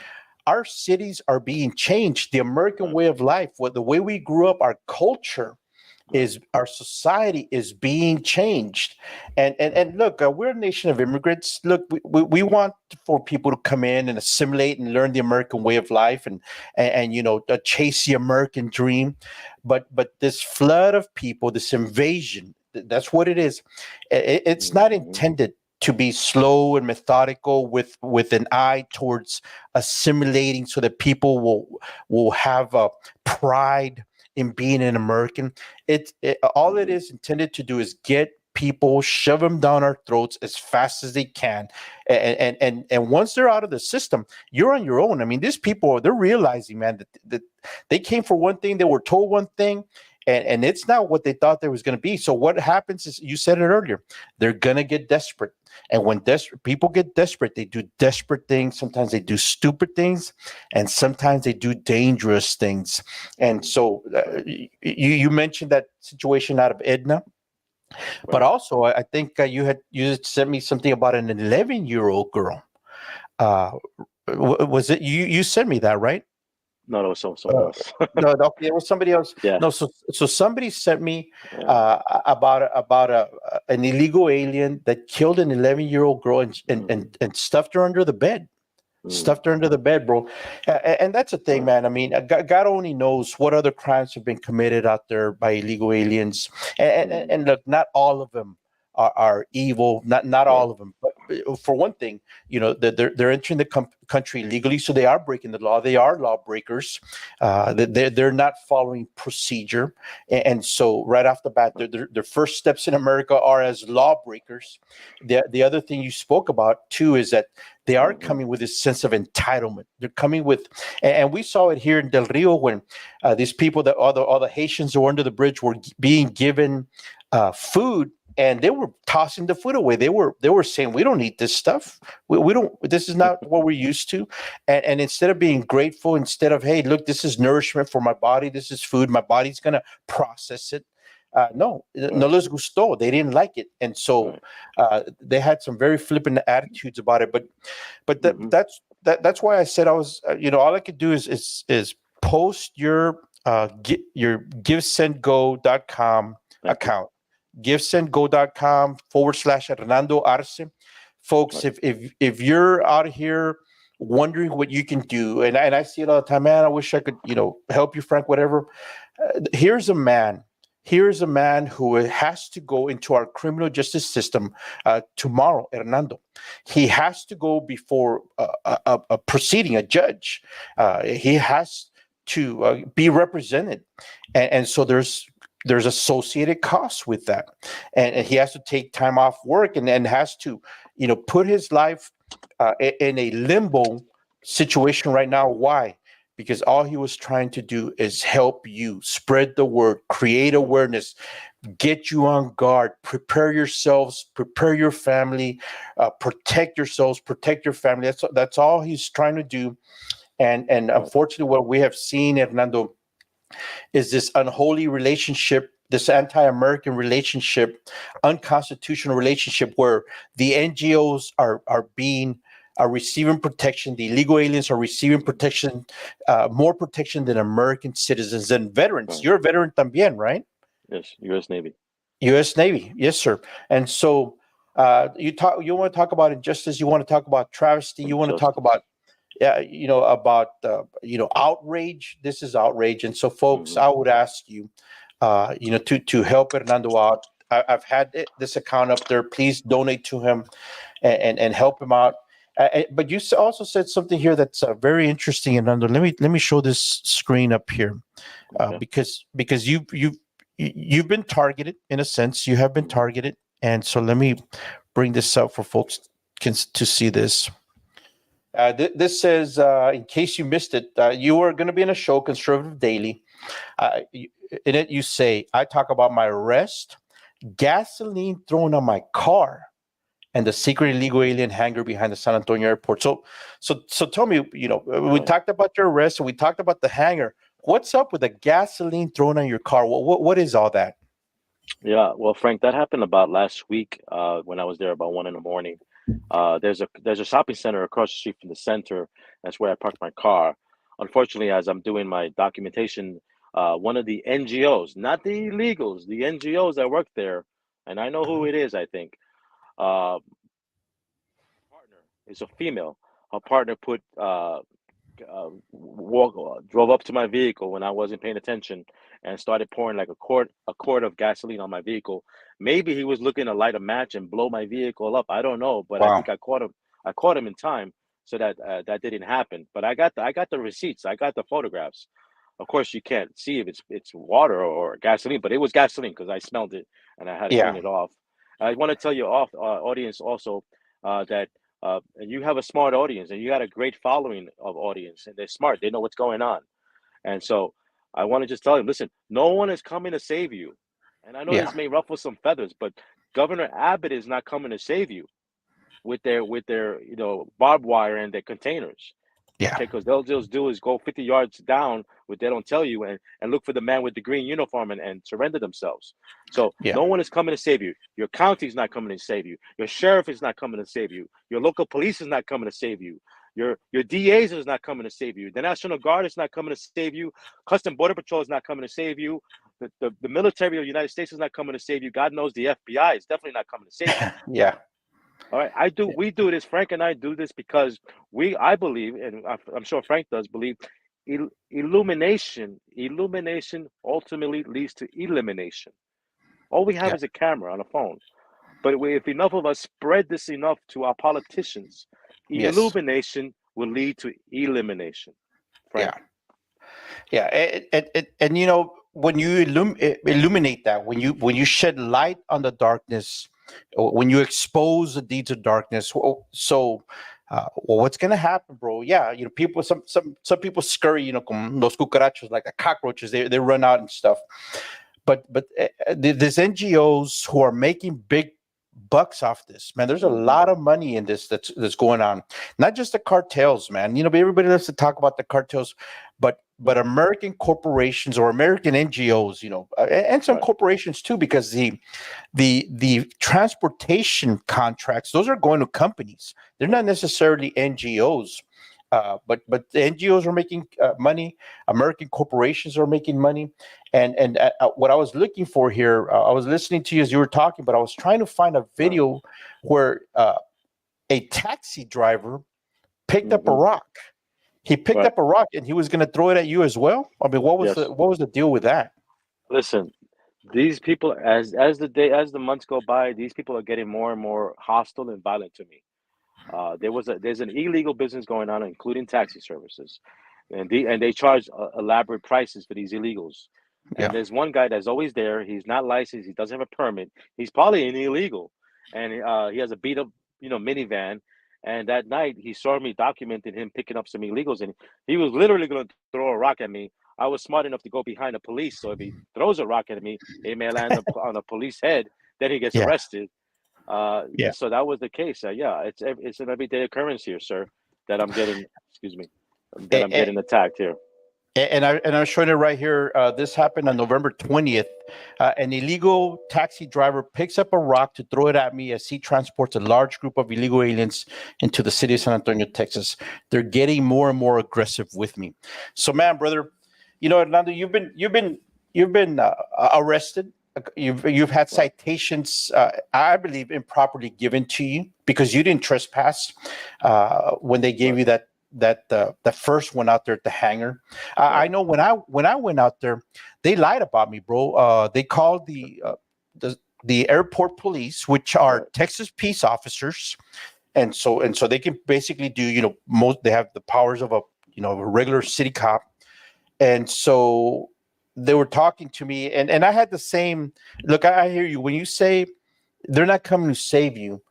our cities are being changed. The American way of life, the way we grew up, our culture is, our society is being changed. And look, we're a nation of immigrants. Look, we want for people to come in and assimilate and learn the American way of life and chase the American dream. But this flood of people, this invasion, that's what it is. It's not intended to be slow and methodical with an eye towards assimilating so that people will have a pride in being an American. All it is intended to do is get people, shove them down our throats as fast as they can, and once they're out of the system, you're on your own. I mean, these people, they're realizing, man, that they came for one thing, they were told one thing, and it's not what they thought there was going to be. So what happens is, you said it earlier, they're going to get desperate. And when people get desperate, they do desperate things. Sometimes they do stupid things, and sometimes they do dangerous things. And so you mentioned that situation out of Edna, but also I think you had sent me something about an 11-year-old girl. Was it you? You sent me that, right? No, it was someone else. No, it was somebody else. Yeah. No, so somebody sent me about an illegal alien that killed an 11-year-old girl and stuffed her under the bed. Stuffed her under the bed, bro. And that's the thing, man. I mean, God only knows what other crimes have been committed out there by illegal aliens. And look, not all of them are evil. Not all of them. But for one thing, they're entering the country legally, so they are breaking the law. They are lawbreakers. They're not following procedure, and so right off the bat, their first steps in America are as lawbreakers. The other thing you spoke about too is that they are coming with this sense of entitlement. They're coming with, and we saw it here in Del Rio when these people, that all the Haitians who were under the bridge, were being given food, and they were tossing the food away. They were saying, "We don't eat this stuff. We don't. This is not what we're used to." And instead of being grateful, instead of, "Hey, look, this is nourishment for my body. This is food. My body's gonna process it." No les gustó. They didn't like it, and so they had some very flippant attitudes about it. But that's why I said I was. All I could do is post your givesendgo.com account. givesendgo.com/Hernando Arce. Folks, if you're out here wondering what you can do, and I see it all the time, man, I wish I could, help you, Frank, whatever. Here's a man who has to go into our criminal justice system tomorrow, Hernando. He has to go before a proceeding, a judge. He has to be represented. And so there's associated costs with that. And he has to take time off work and has to, put his life in a limbo situation right now. Why? because all he was trying to do is help you spread the word, create awareness, get you on guard, prepare yourselves, prepare your family, protect yourselves, protect your family. That's all he's trying to do. And unfortunately, what we have seen, Hernando, is this unholy relationship, this anti-American relationship, unconstitutional relationship, where the NGOs are receiving protection. The illegal aliens are receiving protection, more protection than American citizens and veterans. Right. You're a veteran también, right? Yes, U.S. Navy. U.S. Navy, yes, sir. And so you want to talk about injustice, you want to talk about travesty, you want to talk Injustice. about outrage. This is outrage. And so, folks, I would ask you, to help Hernando out. I've had this account up there. Please donate to him and help him out. But you also said something here that's very interesting, Hernando. Let me show this screen up here, Okay. because you've been targeted in a sense. You have been targeted, and so let me bring this up for folks to see this. This says, in case you missed it, you are going to be in a show, Conservative Daily. In it, you say, I talk about my arrest, gasoline thrown on my car, and the secret illegal alien hangar behind the San Antonio airport. So tell me, we talked about your arrest and we talked about the hangar. What's up with the gasoline thrown on your car? What is all that? Yeah, well, Frank, that happened about last week when I was there about 1 a.m. There's a shopping center across the street from the center. That's where I parked my car. Unfortunately, as I'm doing my documentation, one of the NGOs, not the illegals, the NGOs that work there, and I know who it is, I think. Partner is a female. Her partner drove up to my vehicle when I wasn't paying attention and started pouring like a quart of gasoline on my vehicle. Maybe he was looking to light a match and blow my vehicle up. I don't know, but I Wow. think I caught him. I caught him in time so that that didn't happen. But I got the receipts. I got the photographs. Of course, you can't see if it's water or gasoline, but it was gasoline because I smelled it and I had to Yeah. clean it off. I want to tell your audience also that and you have a smart audience and you got a great following of audience and they're smart. They know what's going on. And so I want to just tell you, listen, no one is coming to save you. And I know Yeah. this may ruffle some feathers, but Governor Abbott is not coming to save you with their barbed wire and their containers. Yeah. Okay, because they'll just do is go 50 yards down, what they don't tell you, and look for the man with the green uniform and surrender themselves. So Yeah. no one is coming to save you. Your county's not coming to save you. Your sheriff is not coming to save you. Your local police is not coming to save you. Your DAs is not coming to save you. The National Guard is not coming to save you. Custom Border Patrol is not coming to save you. The military of the United States is not coming to save you. God knows the FBI is definitely not coming to save you. Yeah. All right, we do this. Frank and I do this because I believe, and I'm sure Frank does believe, illumination ultimately leads to elimination. All we have Yeah. is a camera on a phone, but if enough of us spread this enough to our politicians, Yes. illumination will lead to elimination. Frank. Yeah. And when you illuminate that, when you shed light on the darkness, or when you expose the deeds of darkness, what's gonna happen, bro? Yeah, people, some people scurry, como los cucarachos, like the cockroaches. They run out and stuff. But there's NGOs who are making big bucks off this, man. There's a lot of money in this that's going on. Not just the cartels, man. But everybody loves to talk about the cartels, but American corporations or American NGOs, and some Right. corporations too, because the transportation contracts, those are going to companies. They're not necessarily NGOs. But the NGOs are making money. American corporations are making money. And what I was looking for here, I was listening to you as you were talking, but I was trying to find a video where a taxi driver picked up a rock. He picked up a rock and he was going to throw it at you as well. I mean, what was the deal with that? Listen, these people, as the months go by, these people are getting more and more hostile and violent to me. There's an illegal business going on, including taxi services, and they charge elaborate prices for these illegals. Yeah. And there's one guy that's always there. He's not licensed. He doesn't have a permit. He's probably an illegal, and he has a beat up, minivan, And that night, he saw me documenting him picking up some illegals, and he was literally going to throw a rock at me. I was smart enough to go behind the police, so if he throws a rock at me, it may land on a police head. Then he gets Yeah. arrested. Yeah. So that was the case. Yeah, it's an everyday occurrence here, sir. That I'm getting, excuse me, that I'm getting attacked here. And I'm showing it right here. This happened on November 20th. An illegal taxi driver picks up a rock to throw it at me as he transports a large group of illegal aliens into the city of San Antonio, Texas. They're getting more and more aggressive with me. So, man, brother, Hernando, you've been arrested. You've had citations, I believe, improperly given to you because you didn't trespass when they gave you the first one out there at the hangar. I know when I went out there, they lied about me, bro. They called the airport police, which are Texas peace officers, and so they can basically do they have the powers of a regular city cop, and so they were talking to me, and I had the same look. I hear you when you say they're not coming to save you.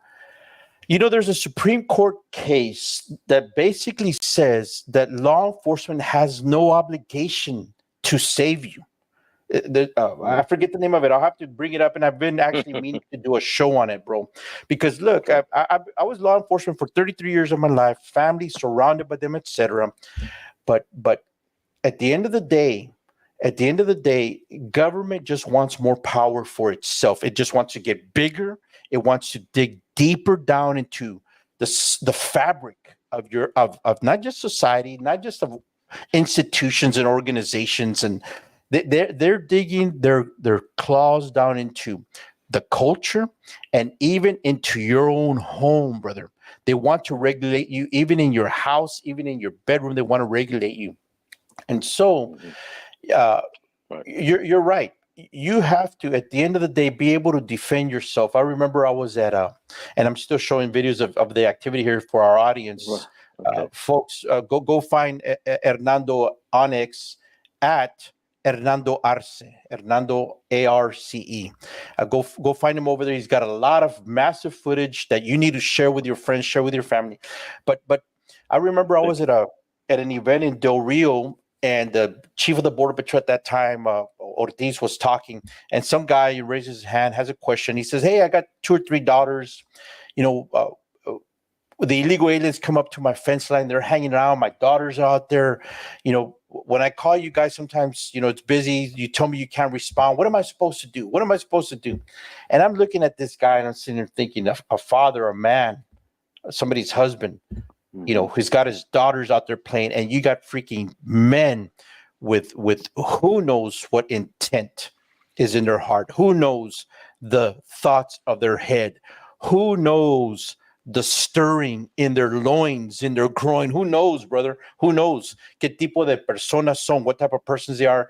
There's a Supreme Court case that basically says that law enforcement has no obligation to save you. I forget the name of it. I'll have to bring it up, and I've been actually meaning to do a show on it, bro. Because look, I was law enforcement for 33 years of my life, family surrounded by them, etc. But at the end of the day, government just wants more power for itself. It just wants to get bigger. It wants to dig deeper down into the fabric of not just society, not just of institutions and organizations, and they're digging their claws down into the culture and even into your own home, brother. They want to regulate you, even in your house, even in your bedroom. They want to regulate you, and so. You're right. You have to, at the end of the day, be able to defend yourself. I remember I was at and I'm still showing videos of the activity here for our audience. Folks, go find Hernando Onyx at Hernando Arce, Hernando Arce. Go find him over there. He's got a lot of massive footage that you need to share with your friends, share with your family. But I remember I was at an event in Del Rio. And the chief of the Border Patrol at that time, Ortiz, was talking, and some guy raises his hand, has a question. He says, "Hey, I got 2 or 3 daughters. The illegal aliens come up to my fence line. They're hanging around. My daughters are out there. When I call you guys, sometimes, it's busy. You tell me you can't respond. What am I supposed to do? What am I supposed to do?" And I'm looking at this guy, and I'm sitting there thinking, a father, a man, somebody's husband, who's got his daughters out there playing, and you got freaking men with who knows what intent is in their heart, who knows the thoughts of their head, who knows the stirring in their loins, in their groin, who knows, brother, who knows qué tipo de personas son, what type of persons they are.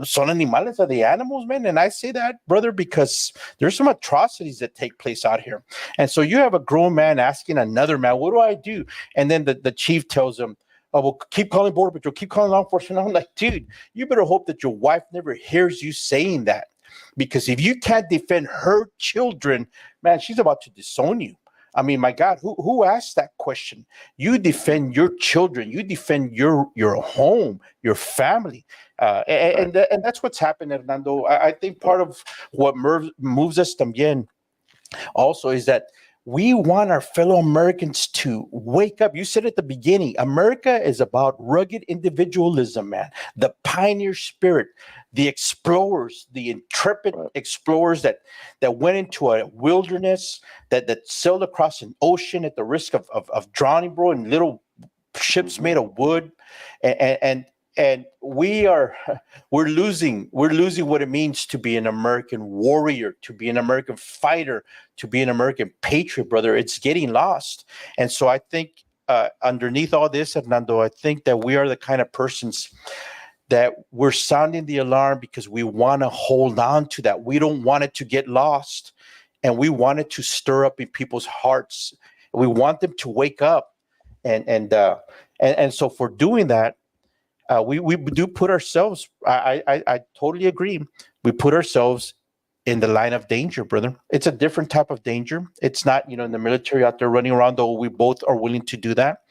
Son animales, are the animals, man. And I say that, brother, because there's some atrocities that take place out here. And so you have a grown man asking another man, what do I do? And then the chief tells him, oh, well, keep calling Border Patrol, keep calling law enforcement. I'm like, dude, you better hope that your wife never hears you saying that. Because if you can't defend her children, man, she's about to disown you. I mean, my God, who asked that question? You defend your children. You defend your home, your family. And that's what's happened, Hernando. I think part of what moves us también also is that we want our fellow Americans to wake up. You said at the beginning, America is about rugged individualism, man. The pioneer spirit, the explorers, the intrepid explorers that went into a wilderness, that sailed across an ocean at the risk of drowning, bro, in little ships made of wood. And we're losing what it means to be an American warrior, to be an American fighter, to be an American patriot, brother. It's getting lost. And so I think underneath all this, Hernando, I think that we are the kind of persons that we're sounding the alarm because we want to hold on to that. We don't want it to get lost, and we want it to stir up in people's hearts. We want them to wake up, and so for doing that, we do put ourselves. I totally agree. We put ourselves in the line of danger, brother. It's a different type of danger. It's not, in the military out there running around, though we both are willing to do that.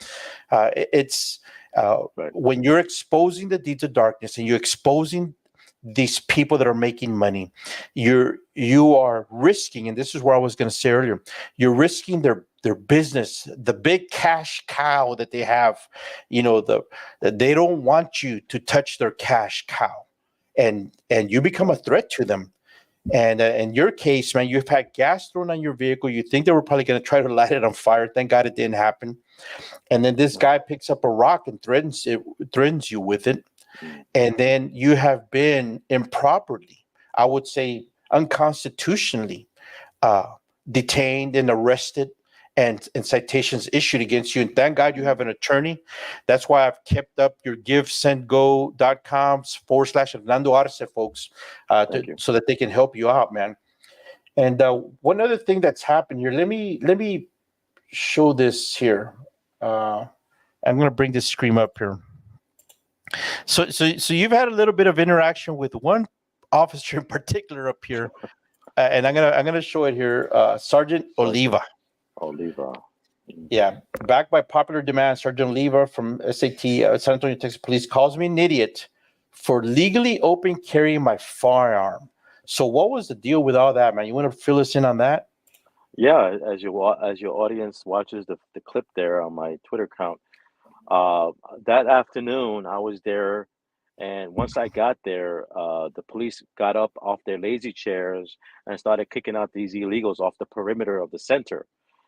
It's Right. when you're exposing the deeds of darkness and you're exposing these people that are making money, you are risking, and this is where I was going to say earlier, you're risking their business, the big cash cow that they have. They don't want you to touch their cash cow, and you become a threat to them. And in your case, man, you've had gas thrown on your vehicle. You think they were probably going to try to light it on fire. Thank God it didn't happen. And then this guy picks up a rock and threatens you with it. And then you have been improperly, I would say unconstitutionally, detained and arrested and citations issued against you. And thank God you have an attorney. That's why I've kept up your givesendgo.com/Hernando Arce, folks, so that they can help you out, man. And one other thing that's happened here, let me show this here. I'm going to bring this screen up here. So you've had a little bit of interaction with one officer in particular up here, and I'm gonna show it here. Sergeant Oliva. Oliva. Yeah, backed by popular demand, Sergeant Oliva from SAT, San Antonio, Texas Police, calls me an idiot for legally open carrying my firearm. So what was the deal with all that, man? You want to fill us in on that? Yeah, as your audience watches the clip there on my Twitter account, that afternoon I was there, and once I got there, the police got up off their lazy chairs and started kicking out these illegals off the perimeter of the center,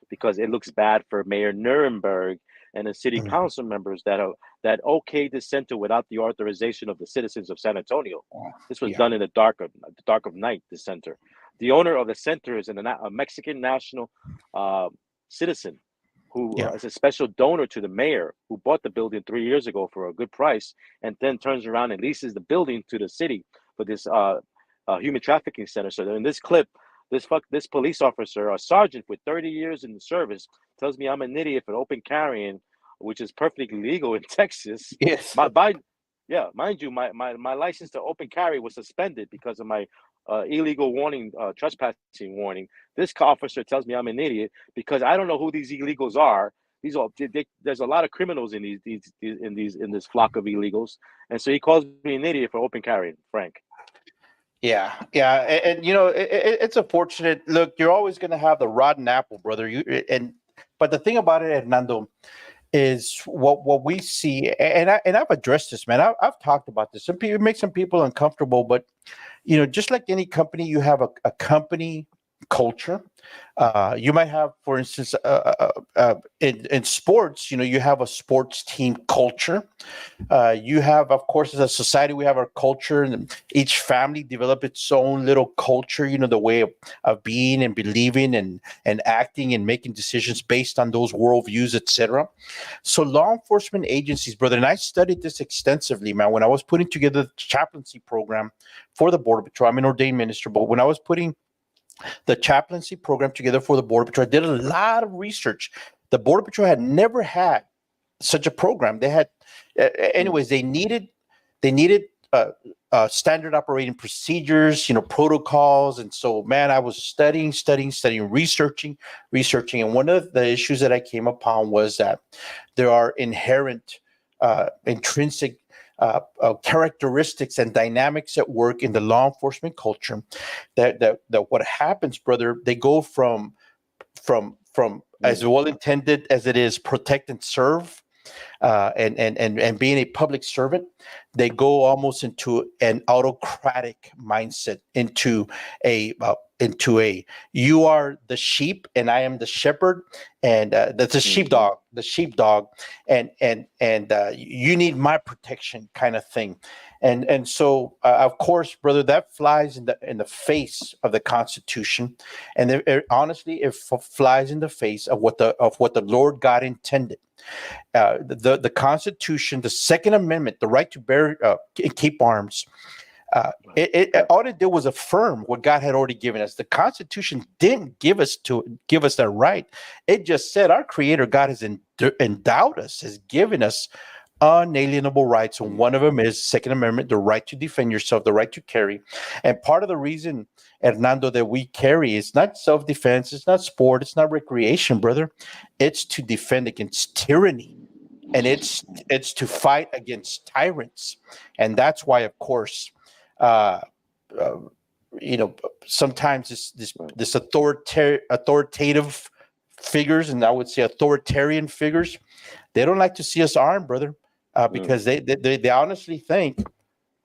because it looks bad for Mayor Nuremberg and the city council members that okayed the center without the authorization of the citizens of San Antonio. This was done in the dark of night. The center, the owner of the center is a Mexican national citizen who is a special donor to the mayor, who bought the building 3 years ago for a good price, and then turns around and leases the building to the city for this human trafficking center. So in this clip, this police officer, a sergeant with 30 years in the service, tells me I'm an idiot for open carrying, which is perfectly legal in Texas. Yes. Mind you, my license to open carry was suspended because of my illegal trespassing warning. This officer tells me I'm an idiot because I don't know who these illegals are. There's a lot of criminals in this flock of illegals, and so he calls me an idiot for open carrying, Frank. Yeah, and it's unfortunate. Look, you're always going to have the rotten apple, brother. But the thing about it, Hernando, is what we see, and I've addressed this, man. I've talked about this. It makes some people uncomfortable, but just like any company, you have a company culture. You might have, for instance, in sports, you have a sports team culture. You have, of course, as a society, we have our culture, and each family develop its own little culture, the way of being and believing and acting and making decisions based on those worldviews, etc. So law enforcement agencies, brother, and I studied this extensively, man, when I was putting together the chaplaincy program for the Border Patrol. I'm an ordained minister, but when I was putting the chaplaincy program together for the Border Patrol, I did a lot of research. The Border Patrol had never had such a program. They had, anyways, they needed standard operating procedures, protocols. And so, man, I was studying, researching. And one of the issues that I came upon was that there are inherent, intrinsic characteristics and dynamics at work in the law enforcement culture that what happens, brother, they go from as well intended as it is protect and serve, and being a public servant, they go almost into an autocratic mindset, into a you are the sheep and I am the shepherd, and that's a sheepdog, and you need my protection kind of thing, and so of course, brother, that flies in the face of the Constitution, and honestly, it flies in the face of what the Lord God intended. The Constitution, the Second Amendment, the right to bear and keep arms. All it did was affirm what God had already given us. The Constitution didn't give us that right. It just said our Creator God has endowed us, has given us unalienable rights, and one of them is Second Amendment, the right to defend yourself, the right to carry. And part of the reason, Hernando, that we carry is not self-defense, it's not sport, it's not recreation, brother. It's to defend against tyranny, and it's to fight against tyrants. And that's why, of course, uh, uh, sometimes this authoritative figures, and I would say authoritarian figures, they don't like to see us armed, brother, because they honestly think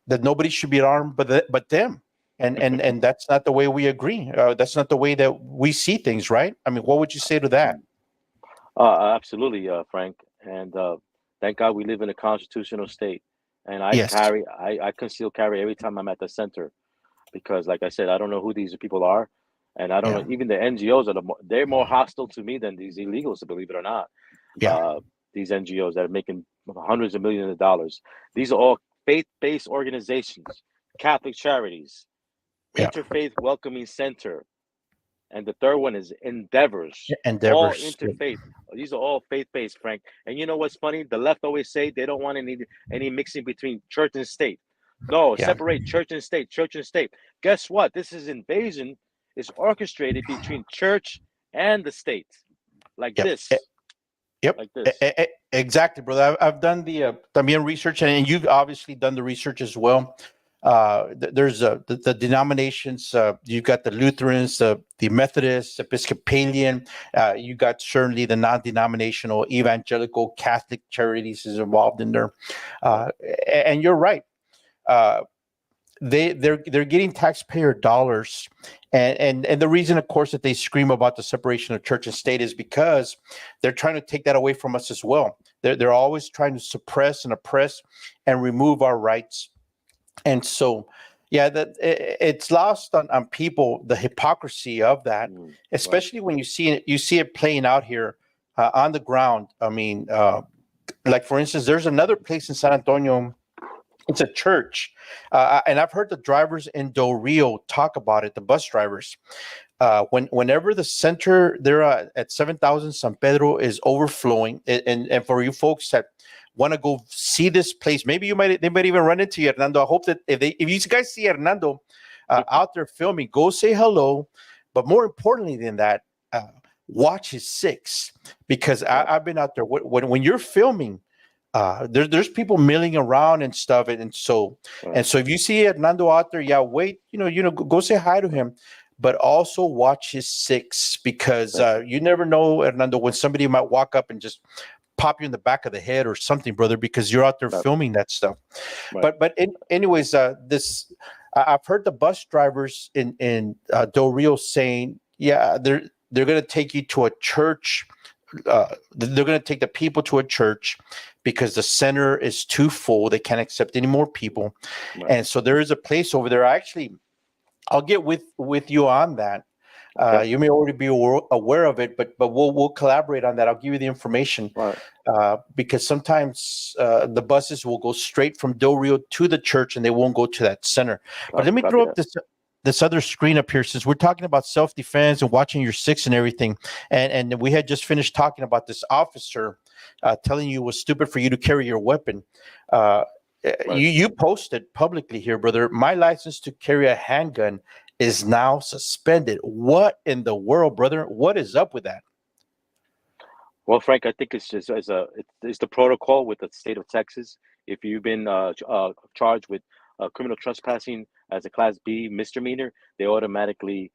that nobody should be armed but them. And that's not the way we agree. That's not the way that we see things, right? I mean, what would you say to that? Absolutely, Frank. And thank God we live in a constitutional state. And Yes. I conceal carry every time I'm at the center, because, like I said, I don't know who these people are, and I don't know, even the NGOs they're more hostile to me than these illegals, believe it or not. Yeah. These NGOs that are making hundreds of millions of dollars. These are all faith-based organizations, Catholic Charities, Interfaith Welcoming Center, and the third one is Endeavors. All Endeavors. interfaith. These are all faith-based, Frank. And you know what's funny? The left always say they don't want any mixing between church and state. No, separate church and state, church and state. Guess what? This is invasion is orchestrated between church and the state. Like this. Yep. Like this. Exactly, brother. I've done the también research, and you've obviously done the research as well. There's the denominations. You've got the Lutherans, the Methodists, Episcopalian. You got certainly the non-denominational evangelical Catholic charities is involved in there. And you're right. They're getting taxpayer dollars, and the reason, of course, that they scream about the separation of church and state is because they're trying to take that away from us as well. They're always trying to suppress and oppress and remove our rights. And so, yeah, that it's lost on people, the hypocrisy of that, especially when you see it playing out here on the ground. I mean, like for instance, there's another place in San Antonio. It's a church, and I've heard the drivers in Del Rio talk about it. The bus drivers, whenever the center there at 7,000 San Pedro is overflowing, and for you folks that want to go see this place, maybe they might even run into you, Hernando. I hope that if you guys see Hernando out there filming, go say hello. But more importantly than that, watch his six, because I've been out there when you're filming. There's people milling around and stuff, and so if you see Hernando out there, wait, go say hi to him, but also watch his six, because you never know, Hernando, when somebody might walk up and just pop you in the back of the head or something, brother, because you're out there filming that stuff. But anyways, I've heard the bus drivers in Del Rio saying, they're going to take you to a church. They're going to take the people to a church because the center is too full. They can't accept any more people. And so there is a place over there. I'll get with you on that. You may already be aware of it, but we'll collaborate on that. I'll give you the information, because sometimes the buses will go straight from Del Rio to the church and they won't go to that center. But let me throw up this other screen up here, since we're talking about self-defense and watching your six and everything. And we had just finished talking about this officer telling you it was stupid for you to carry your weapon. You posted publicly here, brother, my license to carry a handgun is now suspended. What in the world, brother? What is up with that? Well, Frank, I think it's just it's the protocol with the state of Texas. If you've been charged with criminal trespassing as a Class B misdemeanor, they automatically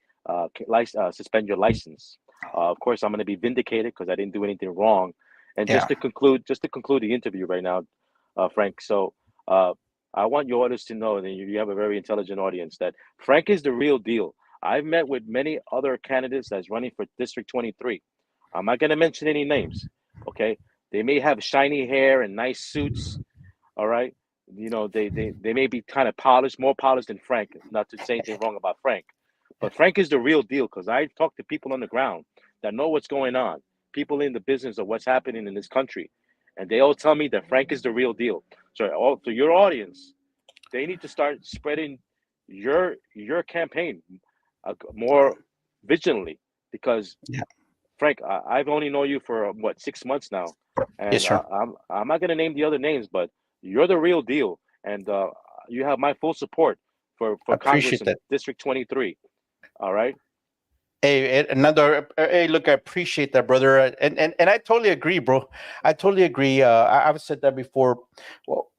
suspend your license. Of course, I'm going to be vindicated because I didn't do anything wrong. And just to conclude the interview right now, Frank. So I want your audience to know, and you have a very intelligent audience, that Frank is the real deal. I've met with many other candidates that's running for District 23. I'm not going to mention any names, okay? They may have shiny hair and nice suits, all right? They may be kind of polished, more polished than Frank, not to say anything wrong about Frank. But Frank is the real deal, because I talk to people on the ground that know what's going on, people in the business of what's happening in this country. And they all tell me that Frank is the real deal. So to your audience, they need to start spreading your campaign more vigilantly, because Frank, I've only known you for what 6 months now, Yes, and sir. I'm not gonna name the other names, but you're the real deal, and you have my full support I for Congress appreciate in that. District 23. All right. Hey, another. Hey, look, I appreciate that, brother, and I totally agree, bro. I totally agree. I've said that before. Well,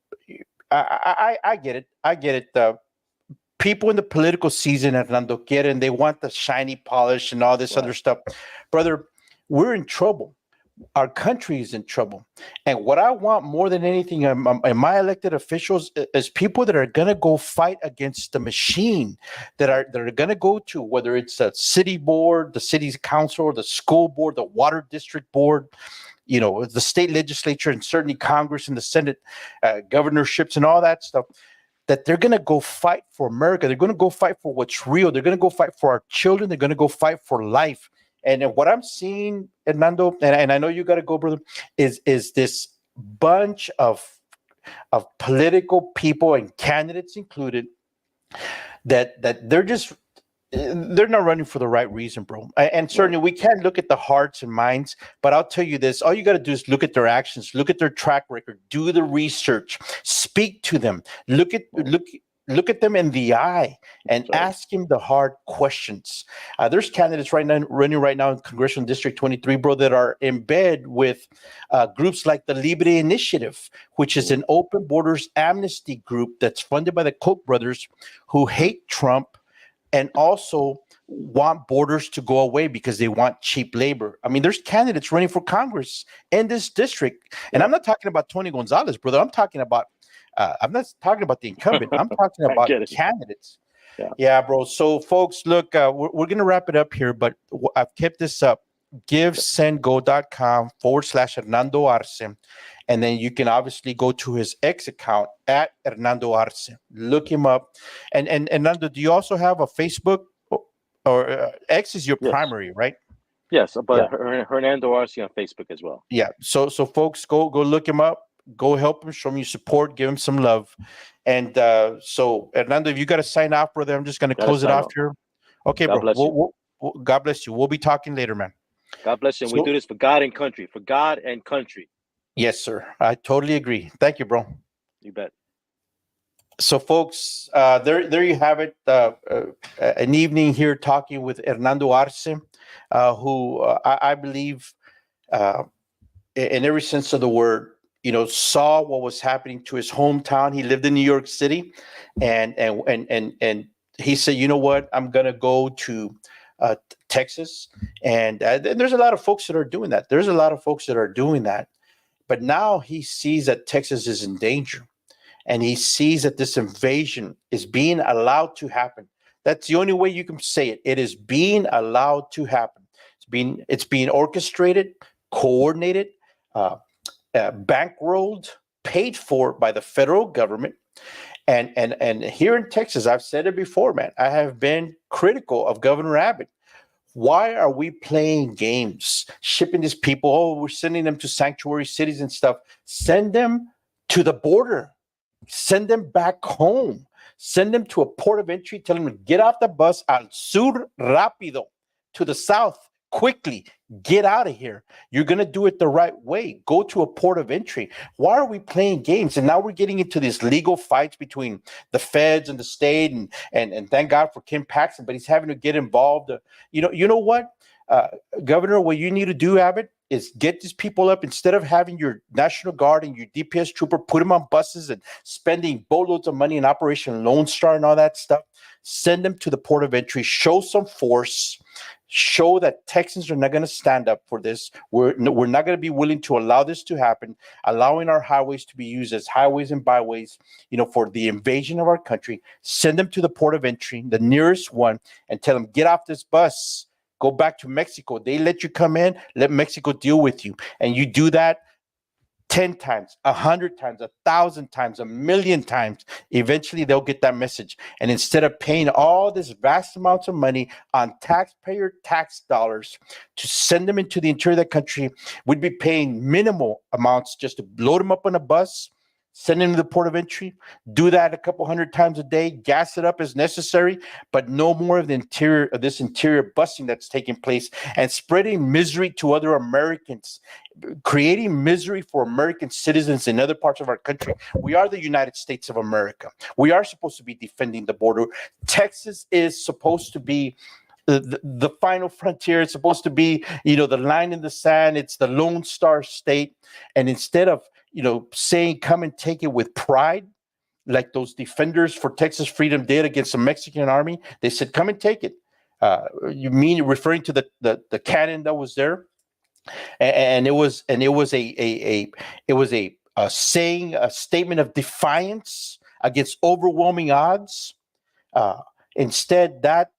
I get it. I get it. People in the political season, Hernando, get it, and they want the shiny polish and all this other Right. stuff, brother. We're in trouble. Our country is in trouble. And what I want more than anything in my elected officials is people that are going to go fight against the machine, that are going to go to, whether it's a city board, the city's council, the school board, the water district board, the state legislature, and certainly Congress and the Senate, governorships and all that stuff, that they're going to go fight for America. They're going to go fight for what's real. They're going to go fight for our children. They're going to go fight for life. And what I'm seeing, Hernando, and I know you got to go, brother, is this bunch of political people and candidates included that they're not running for the right reason, bro. And certainly we can't look at the hearts and minds, but I'll tell you this, all you got to do is look at their actions, look at their track record, do the research, speak to them, look at them in the eye and ask them the hard questions. There's candidates running right now in Congressional District 23, bro, that are in bed with groups like the Libre Initiative, which is an open borders amnesty group that's funded by the Koch brothers, who hate Trump and also want borders to go away because they want cheap labor. I mean, there's candidates running for Congress in this district. And I'm not talking about Tony Gonzalez, brother. I'm not talking about the incumbent. I'm talking about candidates. Yeah, bro. So, folks, look, we're going to wrap it up here, but I've kept this up. GiveSendGo.com/Hernando Arce. And then you can obviously go to his X account at Hernando Arce. Look him up. And Hernando, do you also have a Facebook, or X is your primary, right? Yes, but Hernando Arce on Facebook as well. Yeah. So folks, go look him up. Go help him, show him your support, give him some love. And so, Hernando, if you got to sign off, brother, I'm just going to close it off here. Okay, God bro. bless you. God bless you. We'll be talking later, man. God bless you. And we do this for God and country. For God and country. Yes, sir. I totally agree. Thank you, bro. You bet. So, folks, there you have it. An evening here talking with Hernando Arce, who I believe, in every sense of the word, saw what was happening to his hometown. He lived in New York City, and he said, "You know what? I'm gonna go to Texas." And there's a lot of folks that are doing that. But now he sees that Texas is in danger, and he sees that this invasion is being allowed to happen. That's the only way you can say it. It is being allowed to happen. It's being orchestrated, coordinated, bankrolled, paid for by the federal government. And here in Texas, I've said it before, man, I have been critical of Governor Abbott. Why are we playing games, shipping these people? Oh, we're sending them to sanctuary cities and stuff. Send them to the border. Send them back home. Send them to a port of entry. Tell them to get off the bus al sur rápido, to the south quickly. Get out of here. You're going to do it the right way. Go to a port of entry. Why are we playing games? And now we're getting into these legal fights between the feds and the state, and thank God for Kim Paxton, but he's having to get involved. You know what, Governor, what you need to do, Abbott, is get these people up. Instead of having your National Guard and your DPS trooper put them on buses and spending boatloads of money in Operation Lone Star and all that stuff, send them to the port of entry, show some force, show that Texans are not going to stand up for this. We're not going to be willing to allow this to happen, allowing our highways to be used as highways and byways, for the invasion of our country. Send them to the port of entry, the nearest one, and tell them, get off this bus. Go back to Mexico. They let you come in, let Mexico deal with you. And you do that 10 times, 100 times, 1,000 times, 1,000,000 times. Eventually, they'll get that message. And instead of paying all this vast amounts of money on taxpayer tax dollars to send them into the interior of the country, we'd be paying minimal amounts just to load them up on a bus, send them to the port of entry, do that a couple hundred times a day, gas it up as necessary, but no more of this interior busing that's taking place and spreading misery to other Americans, creating misery for American citizens in other parts of our country. We are the United States of America. We are supposed to be defending the border. Texas is supposed to be the final frontier. It's supposed to be, the line in the sand. It's the Lone Star State. And instead of, saying, come and take it with pride, like those defenders for Texas freedom did against the Mexican army, they said, come and take it. You mean referring to the cannon that was there? And it was a saying, a statement of defiance against overwhelming odds. Instead, that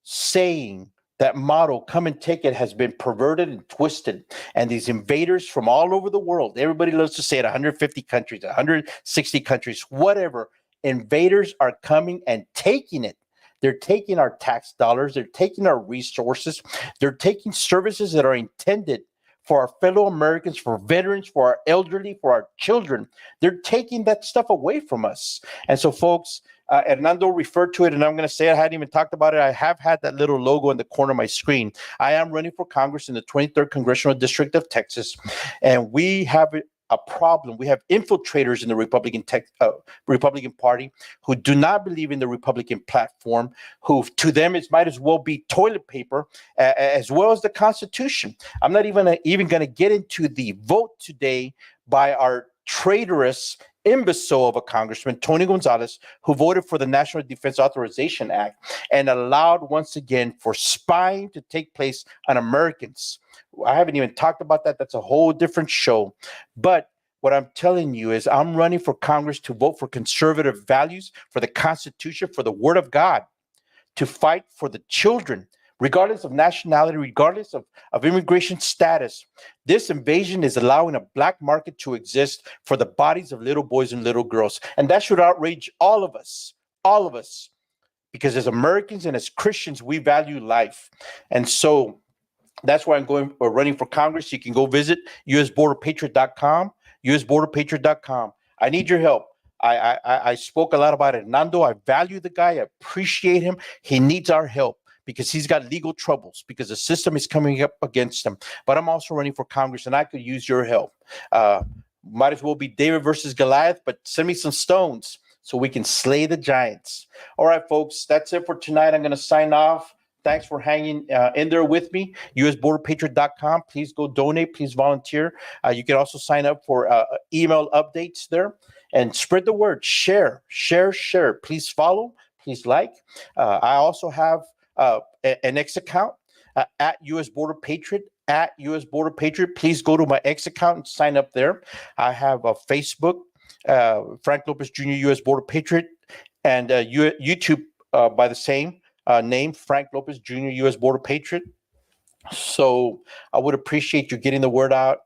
saying, that motto, come and take it, has been perverted and twisted. And these invaders from all over the world, everybody loves to say it, 150 countries, 160 countries, whatever, invaders are coming and taking it. They're taking our tax dollars. They're taking our resources. They're taking services that are intended for our fellow Americans, for veterans, for our elderly, for our children. They're taking that stuff away from us. And so, folks, Hernando referred to it, and I'm going to say I hadn't even talked about it. I have had that little logo in the corner of my screen. I am running for Congress in the 23rd Congressional District of Texas, and we have a problem. We have infiltrators in the Republican Party who do not believe in the Republican platform, who to them it might as well be toilet paper, as well as the Constitution. I'm not even going to get into the vote today by our traitorous imbecile of a congressman, Tony Gonzalez, who voted for the National Defense Authorization Act and allowed once again for spying to take place on Americans. I haven't even talked about that. That's a whole different show. But what I'm telling you is I'm running for Congress to vote for conservative values, for the Constitution, for the Word of God, to fight for the children, regardless of nationality, regardless of immigration status. This invasion is allowing a black market to exist for the bodies of little boys and little girls. And that should outrage all of us, because as Americans and as Christians, we value life. And so that's why I'm running for Congress. You can go visit usborderpatriot.com, usborderpatriot.com. I need your help. I spoke a lot about Hernando. I value the guy. I appreciate him. He needs our help, because he's got legal troubles, because the system is coming up against him. But I'm also running for Congress, and I could use your help. Might as well be David versus Goliath, but send me some stones so we can slay the giants. All right, folks, that's it for tonight. I'm going to sign off. Thanks for hanging in there with me. usborderpatriot.com. Please go donate. Please volunteer. You can also sign up for email updates there, and spread the word. Share. Please follow. Please like. I also have an X account at US Border Patriot, at US Border Patriot. Please go to my X account and sign up there. I have a Facebook, Frank Lopez Jr. US Border Patriot, and YouTube by the same name, Frank Lopez Jr. US Border Patriot. So I would appreciate you getting the word out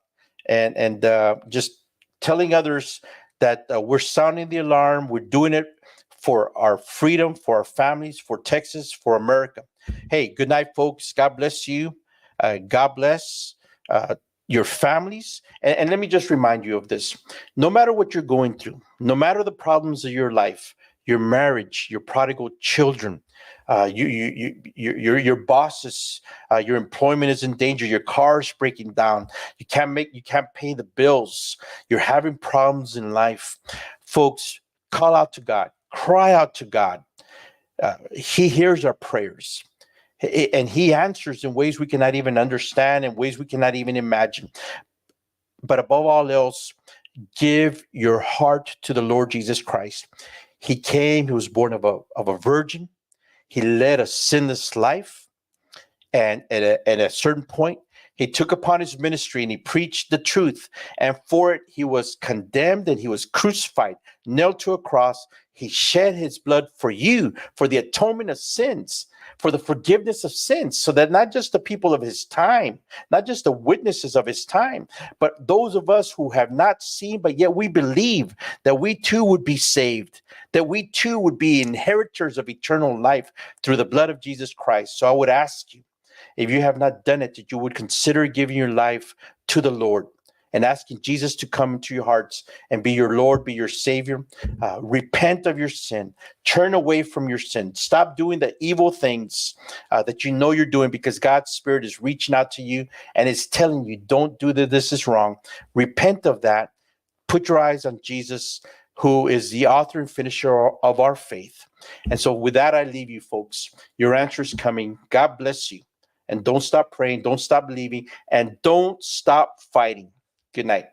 and just telling others that we're sounding the alarm. We're doing it for our freedom, for our families, for Texas, for America. Hey, good night, folks. God bless you. God bless your families. And let me just remind you of this. No matter what you're going through, no matter the problems of your life, your marriage, your prodigal children, your bosses, your employment is in danger, your car's breaking down, you can't pay the bills, you're having problems in life, folks, call out to God. Cry out to God. He hears our prayers, and he answers in ways we cannot even understand, in ways we cannot even imagine. But above all else, give your heart to the Lord Jesus Christ. He came, he was born of a virgin. He led a sinless life. And at a certain point, he took upon his ministry and he preached the truth. And for it, he was condemned and he was crucified, nailed to a cross. He shed his blood for you, for the atonement of sins, for the forgiveness of sins, so that not just the people of his time, not just the witnesses of his time, but those of us who have not seen, but yet we believe that we too would be saved, that we too would be inheritors of eternal life through the blood of Jesus Christ. So I would ask you, if you have not done it, that you would consider giving your life to the Lord. and asking Jesus to come into your hearts and be your Lord, be your Savior. Repent of your sin. Turn away from your sin. Stop doing the evil things that you know you're doing, because God's Spirit is reaching out to you and is telling you, don't do that. This is wrong. Repent of that. Put your eyes on Jesus, who is the author and finisher of our faith. And so with that, I leave you, folks. Your answer is coming. God bless you. And don't stop praying. Don't stop believing. And don't stop fighting. Good night.